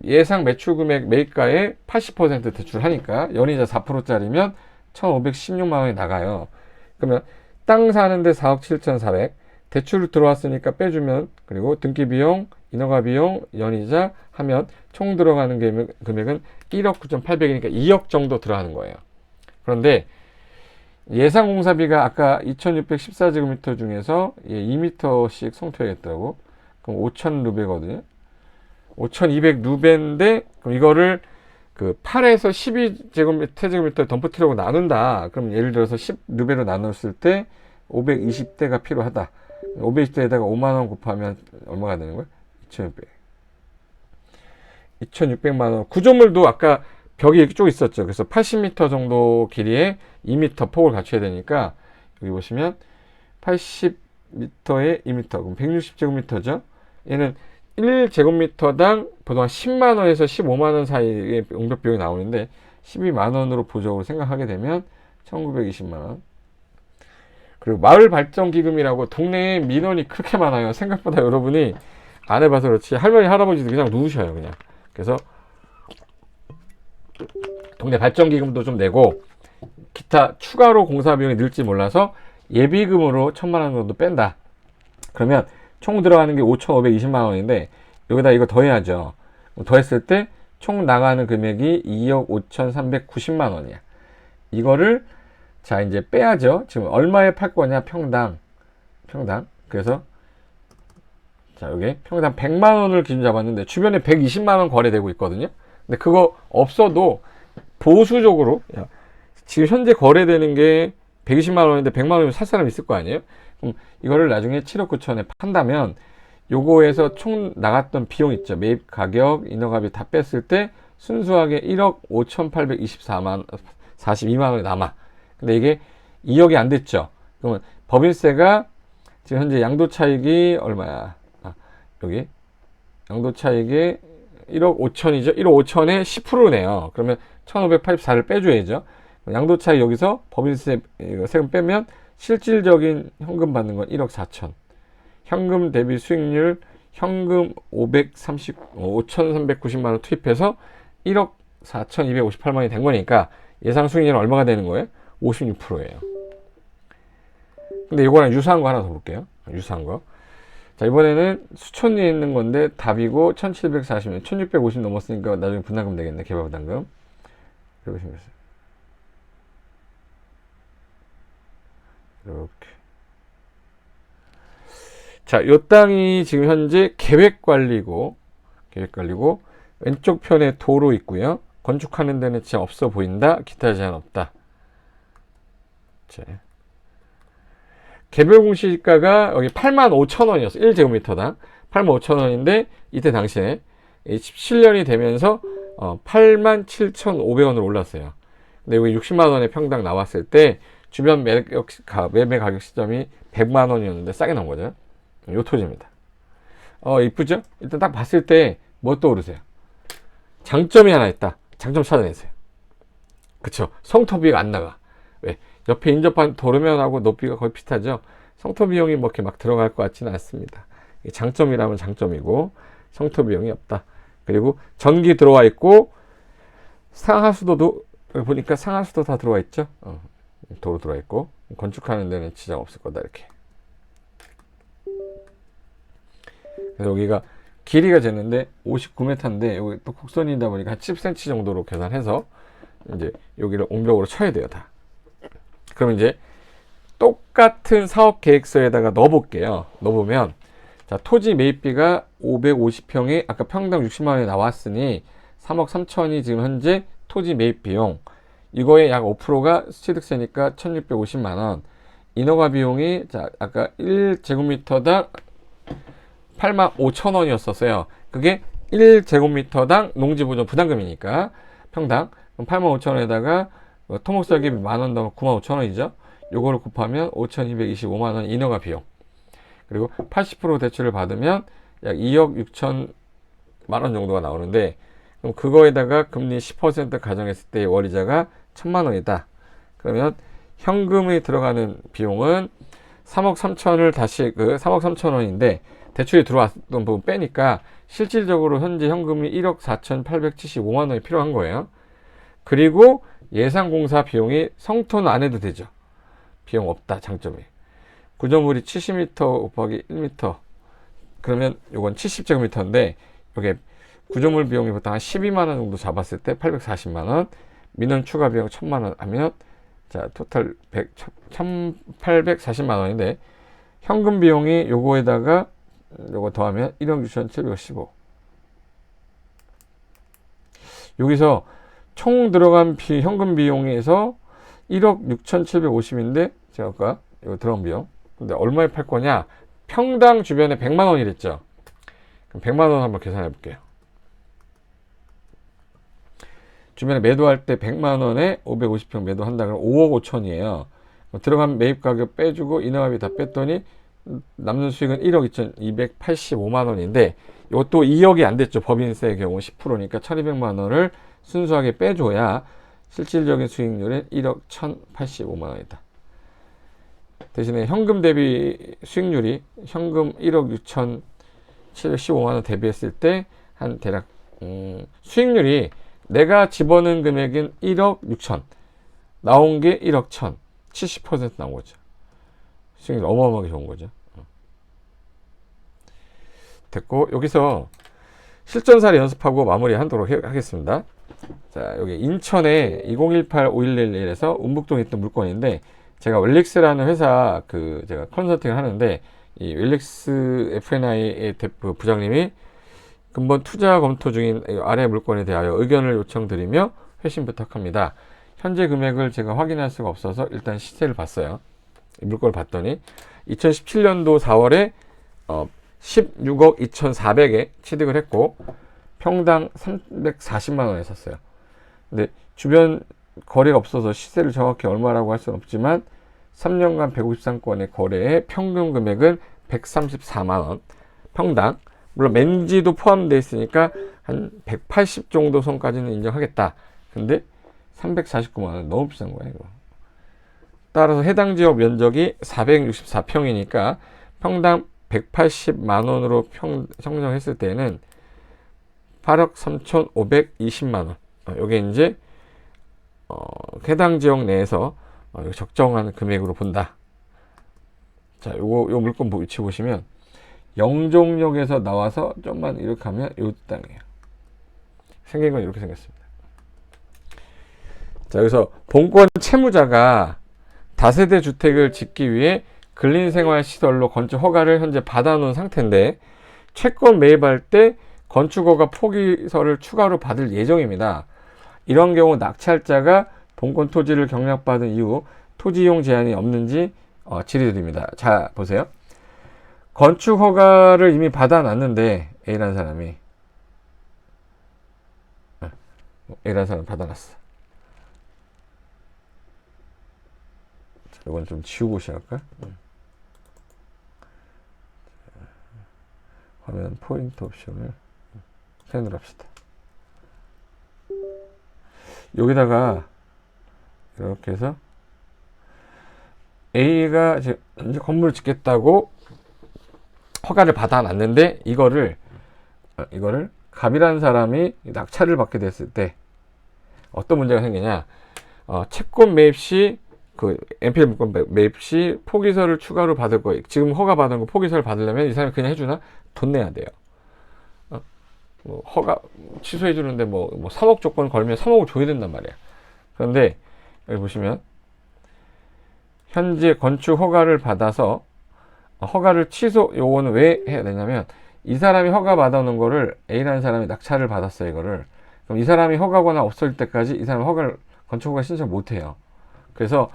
S1: 예상 매출 금액 매입가의 80% 대출하니까 연이자 4%짜리면 1,516만 원이 나가요. 그러면 땅 사는데 4억 7,400 대출 들어왔으니까 빼주면, 그리고 등기 비용, 인허가 비용, 연이자 하면 총 들어가는 금액은 1억 9,800이니까 2억 정도 들어가는 거예요. 그런데 예상 공사비가 아까 2,614제곱미터 중에서 2m씩 송토해야겠다고. 그럼 5,000루베거든요. 5,200 루베인데, 그럼 이거를 그 8에서 12제곱미터 덤프트럭으로 나눈다. 그럼 예를 들어서 10루베로 나눴을 때 520대가 필요하다. 520대에다가 5만 원 곱하면 얼마가 되는 거야? 2,600만 원. 구조물도 아까 벽이 이렇게 쭉 있었죠. 그래서 80m 정도 길이에 2m 폭을 갖춰야 되니까, 여기 보시면 80m에 2m, 그럼 160제곱미터죠. 얘는 1제곱미터당 보통 한 10만 원에서 15만 원 사이의 용적 비용이 나오는데, 12만 원으로 보조적으로 생각하게 되면 1,920만 원. 그리고 마을 발전 기금이라고 동네에 민원이 그렇게 많아요. 생각보다 여러분이 안 해봐서 그렇지 할머니 할아버지도 그냥 누우셔요. 그냥. 그래서 동네 발전 기금도 좀 내고, 기타 추가로 공사 비용이 늘지 몰라서 예비금으로 1,000만 원 정도 뺀다. 그러면 총 들어가는 게 5,520만 원인데 여기다 이거 더해야죠. 더했을 때 총 나가는 금액이 2억 5,390만 원이야. 이거를 자 이제 빼야죠. 지금 얼마에 팔 거냐, 평당. 그래서 자 여기 평당 100만 원을 기준 잡았는데 주변에 120만 원 거래되고 있거든요. 근데 그거 없어도 보수적으로 지금 현재 거래되는 게 120만 원인데 100만 원이면 살 사람 있을 거 아니에요? 그럼 이거를 나중에 7억 9천에 판다면 요거에서 총 나갔던 비용 있죠. 매입 가격, 인허가비 다 뺐을 때 순수하게 1억 5,842만 원이 남아. 근데 이게 2억이 안 됐죠. 그러면 법인세가 지금 현재 양도차익이 얼마야? 여기 양도차익이 1억 5천이죠. 1억 5천에 10%네요. 그러면 1,584를 빼줘야죠. 양도차익 여기서 법인세 세금 빼면 실질적인 현금 받는 건 1억 4천. 현금 대비 수익률 현금 5,390만 원 투입해서 1억 4,258만 원이 된 거니까 예상 수익률은 얼마가 되는 거예요? 56%예요. 근데 이거랑 유사한 거 하나 더 볼게요. 유사한 거. 자, 이번에는 수천리에 있는 건데 답이고 1,740년, 1,650 넘었으니까 나중에 분담금 되겠네. 개발 분담금. 이렇게 생겼어요. 이렇게. 자, 요 땅이 지금 현재 계획관리고 왼쪽 편에 도로 있고요. 건축하는 데는 진짜 없어 보인다. 기타 제한 없다. 자, 개별 공시가가 여기 85,000원이었어. 1제곱미터당 85,000원인데 이때 당시에 17년이 되면서 87,500원으로 올랐어요. 근데 여기 60만 원의 평당 나왔을 때 주변 매매 가격 시점이 100만 원이었는데 싸게 나온 거죠. 요 토지입니다. 이쁘죠? 일단 딱 봤을 때 뭐 떠오르세요? 장점이 하나 있다. 장점 찾아내세요. 그쵸? 성토비가 안 나가. 왜? 옆에 인접한 도로면하고 높이가 거의 비슷하죠? 성토 비용이 뭐 이렇게 막 들어갈 것 같지는 않습니다. 장점이라면 장점이고, 성토 비용이 없다. 그리고 전기 들어와 있고, 상하수도도, 보니까 상하수도 다 들어와 있죠? 도로 들어있고, 건축하는 데는 지장 없을 거다, 이렇게. 그래서 여기가 길이가 재는데 59m인데, 여기 또 곡선이다 보니까 한 10cm 정도로 계산해서 이제 여기를 옹벽으로 쳐야 돼요, 다. 그럼 이제 똑같은 사업 계획서에다가 넣어볼게요. 넣어보면, 자, 토지 매입비가 550평에 아까 평당 60만 원이 나왔으니 3억 3천이 지금 현재 토지 매입 비용. 이거의 약 5%가 취득세니까 1,650만 원. 인허가 비용이, 자, 아까 1제곱미터당 8만 5천 원이었었어요. 그게 1제곱미터당 농지보존 부담금이니까 평당 8만 5천 원에다가 토목설계비 만원 더 9만 5천 원이죠. 요거를 곱하면 5,225만 원 인허가 비용. 그리고 80% 대출을 받으면 약 2억 6천만 원 정도가 나오는데, 그럼 그거에다가 금리 10% 가정했을 때 월이자가 1,000만 원이다. 그러면 현금이 들어가는 비용은 3억 3천을 다시 3억 3천 원인데 대출이 들어왔던 부분 빼니까 실질적으로 현재 현금이 1억 4,875만 원이 필요한 거예요. 그리고 예상 공사 비용이 성토는 안 해도 되죠. 비용 없다, 장점이. 구조물이 70m 곱하기 1m. 그러면 요건 70제곱미터인데, 요게 구조물 비용이 보통 한 12만 원 정도 잡았을 때 840만 원, 민원 추가 비용 1,000만 원 하면, 자, 토탈 1,840만 원인데, 현금 비용이 요거에다가 요거 더하면 1억 6,715. 여기서 총 들어간 현금 비용에서 1억 6,750인데, 제가 아까 이거 들어간 비용. 근데 얼마에 팔 거냐? 평당 주변에 100만 원이랬죠. 그럼 100만 원 한번 계산해 볼게요. 주변에 매도할 때 100만 원에 550평 매도한다 그러면 5억 5천이에요. 들어간 매입 가격 빼주고 인허가비 다 뺐더니 남는 수익은 1억 2,285만 원인데, 이것도 2억이 안 됐죠. 법인세의 경우 10%니까 1,200만 원을 순수하게 빼줘야 실질적인 수익률은 1억 1,085만 원이다. 대신에 현금 대비 수익률이 현금 1억 6,715만 원 대비했을 때 한 대략 수익률이 내가 집어넣은 금액인 1억 6천, 나온 게 1억 1천, 70% 나온 거죠. 수익률이 어마어마하게 좋은 거죠. 됐고, 여기서 실전 사례 연습하고 마무리하도록 하겠습니다. 자, 여기 인천에 2018-5111에서 운북동에 있던 물건인데, 제가 웰릭스라는 회사 제가 컨설팅을 하는데, 이 웰릭스 F&I의 대표 부장님이 근본 투자 검토 중인 아래 물건에 대하여 의견을 요청드리며 회신 부탁합니다. 현재 금액을 제가 확인할 수가 없어서 일단 시세를 봤어요. 이 물건을 봤더니 2017년도 4월에 16억 2,400에 취득을 했고 평당 340만 원에 샀어요. 근데 주변 거래가 없어서 시세를 정확히 얼마라고 할 수는 없지만 3년간 153건의 거래의 평균 금액은 134만 원 평당. 물론 맨지도 포함되어 있으니까 한 180 정도 선까지는 인정하겠다. 근데 349만 원 너무 비싼 거야, 이거. 따라서 해당 지역 면적이 464평이니까 평당 180만 원으로 형성했을 때는 8억 3,520만 원. 요게 이제 해당 지역 내에서 적정한 금액으로 본다. 자, 요 물건 위치 보시면 영종역에서 나와서 좀만 이렇게 하면 요 땅이에요. 생긴 건 이렇게 생겼습니다. 자, 여기서 본권 채무자가 다세대 주택을 짓기 위해 근린생활시설로 건축 허가를 현재 받아놓은 상태인데, 채권 매입할 때 건축허가 포기서를 추가로 받을 예정입니다. 이런 경우 낙찰자가 본권 토지를 경락받은 이후 토지이용 제한이 없는지 질의드립니다. 자, 보세요. 건축허가를 이미 받아놨는데 A라는 사람이 받아놨어. 자, 이건 좀 지우고 시작할까? 화면 포인트 옵션을 펜으로 합시다. 여기다가 이렇게 해서 A가 이제 건물을 짓겠다고 허가를 받아놨는데, 이거를 갑이라는 사람이 낙찰을 받게 됐을 때 어떤 문제가 생기냐. 채권 매입 시 그 NPL 물건 매입 시 포기서를 추가로 받을 거예요. 지금 허가 받은 거 포기서를 받으려면 이 사람이 그냥 해주나? 돈 내야 돼요. 뭐 허가 취소해 주는데 뭐 3억 조건 걸면 3억을 줘야 된단 말이야. 그런데 여기 보시면 현재 건축 허가를 받아서 허가를 취소, 요거는 왜 해야 되냐면 이 사람이 허가 받아놓은 거를 A라는 사람이 낙찰을 받았어요. 이거를. 그럼 이 사람이 허가거나 없을 때까지 이 사람은 건축 허가 신청 못 해요. 그래서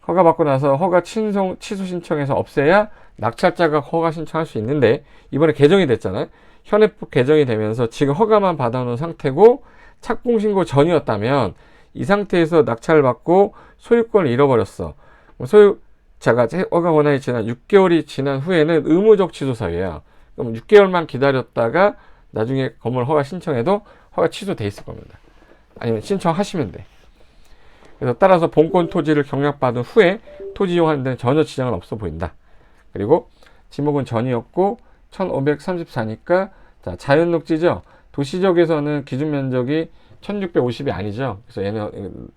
S1: 허가 받고 나서 허가 취소 신청해서 없애야 낙찰자가 허가 신청할 수 있는데, 이번에 개정이 됐잖아요. 현행법 개정이 되면서 지금 허가만 받아놓은 상태고 착공 신고 전이었다면 이 상태에서 낙찰을 받고 소유권을 잃어버렸어. 소유자가 허가 권한이 지난 6개월이 지난 후에는 의무적 취소 사유예요. 그럼 6개월만 기다렸다가 나중에 건물 허가 신청해도 허가 취소돼 있을 겁니다. 아니면 신청하시면 돼. 그래서 따라서 본권 토지를 경락받은 후에 토지 이용하는 데는 전혀 지장은 없어 보인다. 그리고 지목은 전이었고 1534니까 자연녹지죠. 도시적에서는 기준 면적이 1650이 아니죠. 그래서 얘는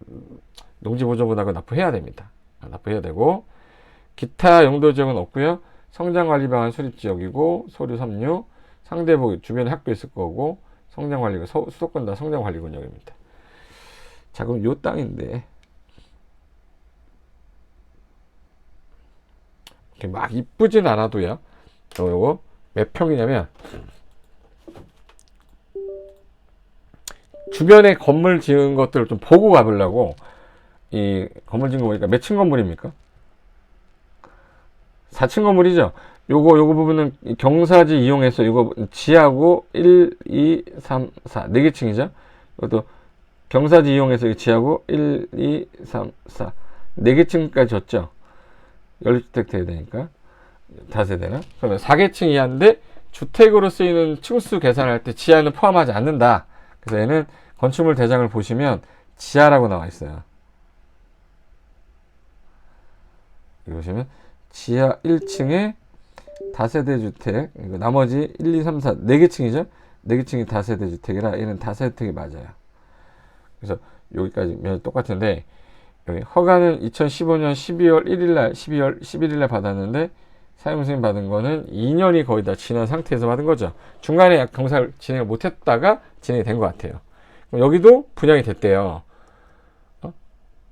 S1: 농지보존분하고 납부해야 됩니다. 납부해야 되고, 기타 용도 지역은 없고요. 성장관리 방안 수립지역이고, 소류 섬유, 상대복 주변에 학교 있을 거고, 성장관리가 수도권 다 성장관리구역입니다. 자, 그럼 요 땅인데 이렇게 막 이쁘진 않아도요. 요거 몇 평이냐면, 주변에 건물 지은 것들을 좀 보고 가보려고, 이 건물 지은 거 보니까 몇 층 건물입니까? 4층 건물이죠. 요거 부분은 경사지 이용해서 이거 지하고 1, 2, 3, 4 4개 층이죠. 이것도 경사지 이용해서 지하고 1, 2, 3, 4 4개 층까지 줬죠. 연립주택 돼야 되니까 다세대나. 그러면 4개층 이하인데 주택으로 쓰이는 층수 계산할 때 지하는 포함하지 않는다. 그래서 얘는 건축물 대장을 보시면 지하라고 나와 있어요. 여기 보시면 지하 1층에 다세대 주택, 이거 나머지 1, 2, 3, 4 4개 층이죠. 4개 층이 다세대 주택이라 얘는 다세대 주택이 맞아요. 그래서 여기까지 똑같은데, 여기 허가는 2015년 12월 1일날 12월 11일날 받았는데 사용 승인 받은 거는 2년이 거의 다 지난 상태에서 받은 거죠. 중간에 공사를 진행을 못했다가 진행이 된 것 같아요. 그럼 여기도 분양이 됐대요.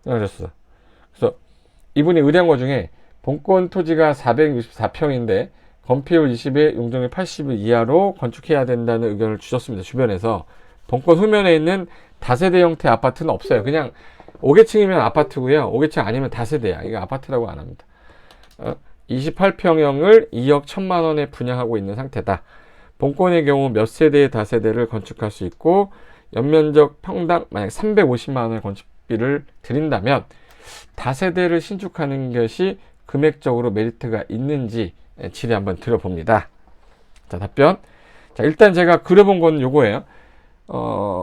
S1: 분양됐어. 그래서 이분이 의뢰한 거 중에 본권 토지가 464평인데 건폐율 20에 용적률 80일 이하로 건축해야 된다는 의견을 주셨습니다. 주변에서. 본권 후면에 있는 다세대 형태 아파트는 없어요. 그냥 5개층이면 아파트고요. 5개층 아니면 다세대야. 이거 아파트라고 안 합니다. 28평형을 2억 1천만 원에 분양하고 있는 상태다. 본권의 경우 몇 세대의 다세대를 건축할 수 있고 연면적 평당 만약 350만 원의 건축비를 드린다면 다세대를 신축하는 것이 금액적으로 메리트가 있는지 질의 한번 드려봅니다. 자, 답변. 자, 일단 제가 그려본 건 요거예요.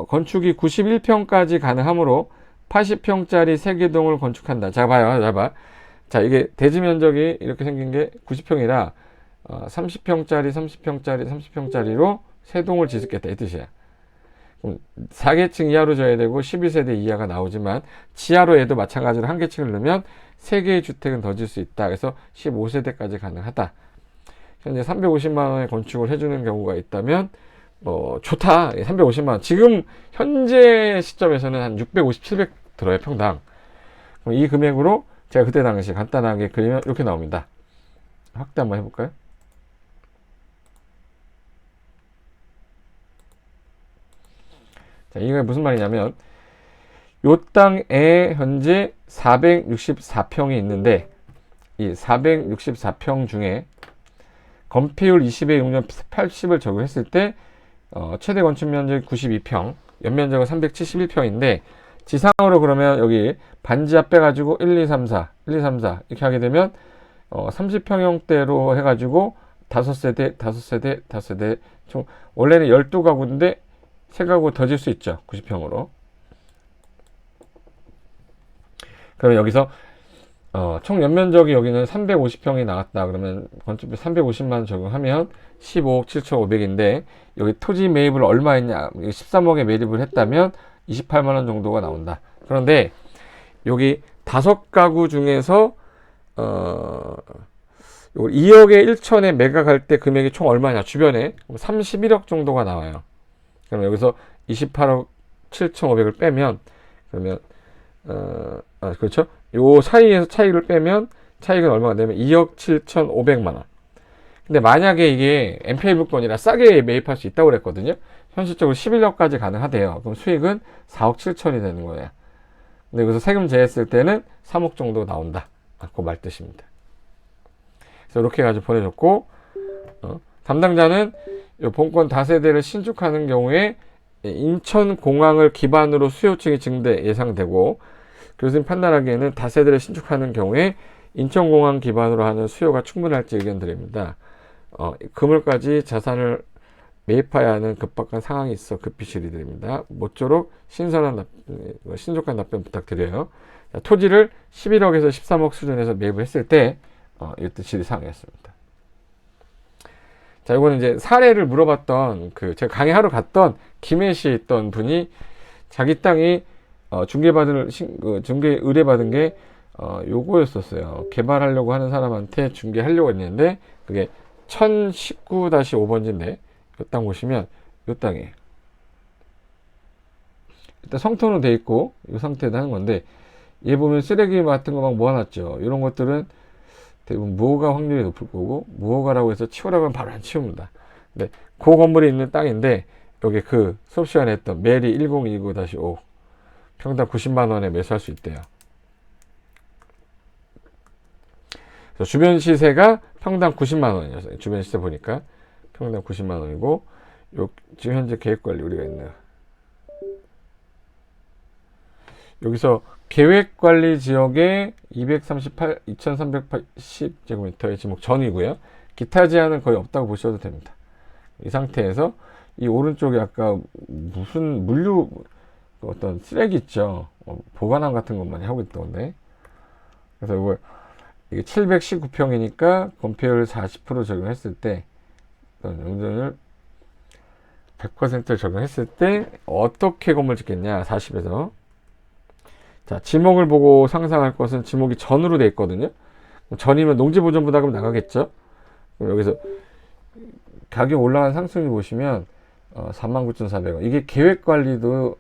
S1: 건축이 91평까지 가능하므로 80평짜리 3개동을 건축한다. 자, 봐요. 자, 봐. 자, 이게 대지 면적이 이렇게 생긴 게 90평이라 30평짜리, 30평짜리, 30평짜리로 3동을 짓겠다. 이 뜻이야. 그럼 4개층 이하로 져야 되고 11세대 이하가 나오지만 지하로 해도 마찬가지로 1개층을 넣으면 3개의 주택은 더 질 수 있다. 그래서 15세대까지 가능하다. 현재 350만 원에 건축을 해주는 경우가 있다면 좋다. 350만 원. 지금 현재 시점에서는 한 650, 700 들어요, 평당. 그럼 이 금액으로 제가 그때 당시 간단하게 그리면 이렇게 나옵니다. 확대 한번 해볼까요? 자, 이게 무슨 말이냐면 요 땅에 현재 464평이 있는데 이 464평 중에 건폐율 20에 용적 80을 적용했을 때 최대 건축 면적이 92평, 연면적은 371평인데 지상으로 그러면 여기 반지하 빼가지고 1, 2, 3, 4, 1, 2, 3, 4 이렇게 하게 되면 30평형대로 해가지고 5세대, 5세대, 5세대 총 원래는 12가구인데 3가구 더 질 수 있죠. 90평으로. 그러면 여기서 총 연면적이 여기는 350평이 나왔다. 그러면 건축비 350만 적용하면 15억 7,500인데 여기 토지 매입을 얼마 했냐? 13억에 매입을 했다면 28만 원 정도가 나온다. 그런데 여기 5가구 중에서 요걸 2억에 1천에 매각할 때 금액이 총 얼마냐? 주변에 31억 정도가 나와요. 그럼 여기서 28억 7,500을 빼면, 그러면 그렇죠? 요 사이에서 차익을 빼면 차익은 얼마가 되면 2억 7,500만 원. 근데 만약에 이게 NPL 물건이라 싸게 매입할 수 있다고 그랬거든요. 현실적으로 11억까지 가능하대요. 그럼 수익은 4억 7천이 되는 거예요. 근데 여기서 세금 제했을 때는 3억 정도 나온다. 그 말 뜻입니다. 그래서 이렇게 가지고 보내줬고, 담당자는 이 본권 다세대를 신축하는 경우에 인천공항을 기반으로 수요층이 증대 예상되고, 교수님 판단하기에는 다세대를 신축하는 경우에 인천공항 기반으로 하는 수요가 충분할지 의견 드립니다. 그물까지 자산을 매입해야 하는 급박한 상황이 있어 급히 질의드립니다. 모쪼록 신속한 답변 부탁드려요. 자, 토지를 11억에서 13억 수준에서 매입을 했을 때 이때 질의사항이었습니다. 자, 이거는 이제 사례를 물어봤던 제가 강의하러 갔던 김해시에 있던 분이 자기 땅이 중개 의뢰받은 게 요거였었어요. 개발하려고 하는 사람한테 중개하려고 했는데 그게 1019-5번지인데 이 땅 보시면 이 땅이에요. 일단 성토는 돼 있고 이 상태에서 하는 건데, 얘 보면 쓰레기 같은 거 막 모아놨죠. 이런 것들은 대부분 무허가 확률이 높을 거고, 무허가라고 해서 치우라고 하면 바로 안 치웁니다. 근데 그 건물에 있는 땅인데 여기 수업 시간에 했던 메리 1029-5 평당 90만 원에 매수할 수 있대요. 그래서 주변 시세가 평당 90만 원이었어요. 주변 시세 보니까 평당 90만 원이고, 지금 현재 계획관리 우리가 있네요. 여기서 계획관리 지역에 2380제곱미터의 지목 전이고요. 기타 제한은 거의 없다고 보셔도 됩니다. 이 상태에서 이 오른쪽에 아까 무슨 물류 어떤 쓰레기 있죠. 보관함 같은 것만 하고 있던데. 그래서 이게 719평이니까 건폐율 40% 적용했을 때, 용적률 100%를 적용했을 때 어떻게 건물 짓겠냐? 40에서. 자, 지목을 보고 상상할 것은 지목이 전으로 돼 있거든요. 전이면 농지보존부담금 나가겠죠. 그럼 여기서 가격 올라간 상승률 보시면 49,400원. 이게 계획관리도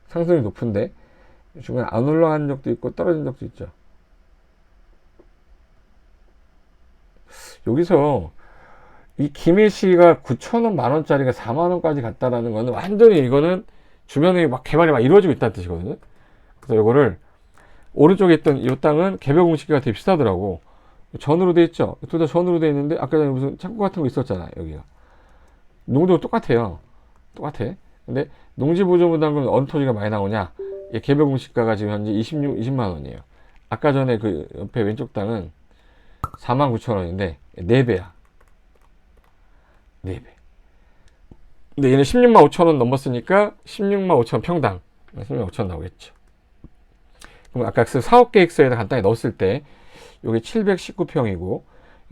S1: 상승이 높은데 중간에 안 올라간 적도 있고 떨어진 적도 있죠. 여기서 이 김해시가 9,000원, 만원짜리가 4만원까지 갔다라는 거는 완전히 이거는 주변에 막 개발이 막 이루어지고 있다는 뜻이거든요. 그래서 이거를 오른쪽에 있던 이 땅은 개별 공시기가 되게 비싸더라고. 전으로 돼 있죠. 둘 다 전으로 돼 있는데 아까 전에 무슨 창고 같은 거 있었잖아. 여기가 농도가 똑같아요. 똑같아. 근데 농지보존부담금 어느 토지가 많이 나오냐? 개별 공시가가 지금 현재 20만 원이에요. 아까 전에 그 옆에 왼쪽 땅은 49,000원인데 4배야. 4배. 근데 얘는 16만 5천원 넘었으니까 16만 5천원 평당 16만 5천원 나오겠죠. 그럼 아까 4억 계획서에다 간단히 넣었을 때 여기 719평이고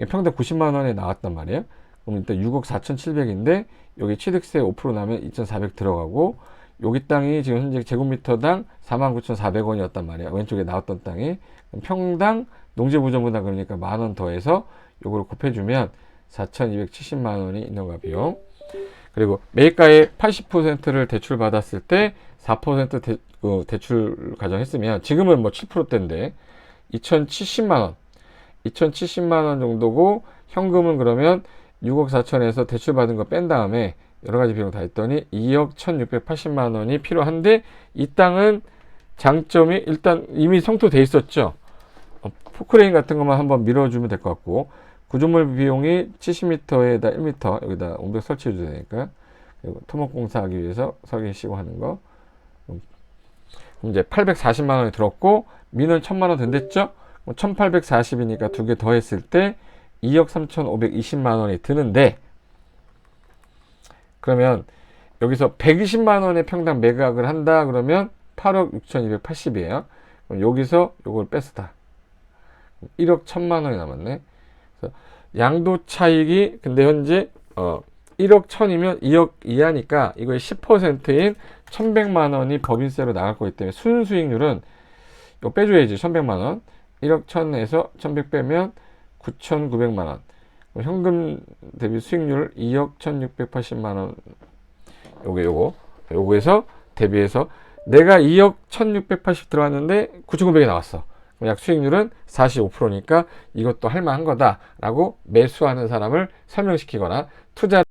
S1: 평당 90만 원에 나왔단 말이에요. 그럼 일단 6억 4,700인데 여기 취득세 5% 나면 2,400 들어가고, 여기 땅이 지금 현재 제곱미터당 49,400원이었단 말이야. 왼쪽에 나왔던 땅이. 평당 농지보존부담 그러니까 만원 더해서 요거를 곱해주면 4,270만 원이 인허가 비용. 그리고 매입가의 80%를 대출받았을 때 4% 대출 가정했으면 지금은 뭐 7%대인데 2,070만 원. 2,070만 원 정도고, 현금은 그러면 6억 4천에서 대출받은 거 뺀 다음에 여러 가지 비용 다 했더니 2억 1,680만 원이 필요한데, 이 땅은 장점이 일단 이미 성토돼 있었죠. 포크레인 같은 것만 한번 밀어주면 될 것 같고, 구조물 비용이 70m에다 1m 여기다 옹벽 설치해 줘야 되니까, 그리고 토목공사 하기 위해서 설계 씌고 하는 거 이제 840만 원이 들었고, 민원 1,000만 원 된댔죠. 1,840이니까 두 개 더 했을 때 2억 3,520만 원이 드는데, 그러면 여기서 120만 원의 평당 매각을 한다 그러면 8억 6,280이에요. 그럼 여기서 요걸 뺐다. 1억 1,000만 원이 남았네. 그래서 양도 차익이 근데 현재 1억 1,000이면 2억 이하니까 이거의 10%인 1,100만 원이 법인세로 나갈 거기 때문에 순수익률은 이거 빼줘야지. 1100만 원. 1억 1000에서 1100 빼면 9900만 원. 현금 대비 수익률 2억 1680만 원. 요거에서 대비해서 내가 2억 1680 들어왔는데 9900이 나왔어. 약 수익률은 45%니까 이것도 할만한 거다라고 매수하는 사람을 설명시키거나 투자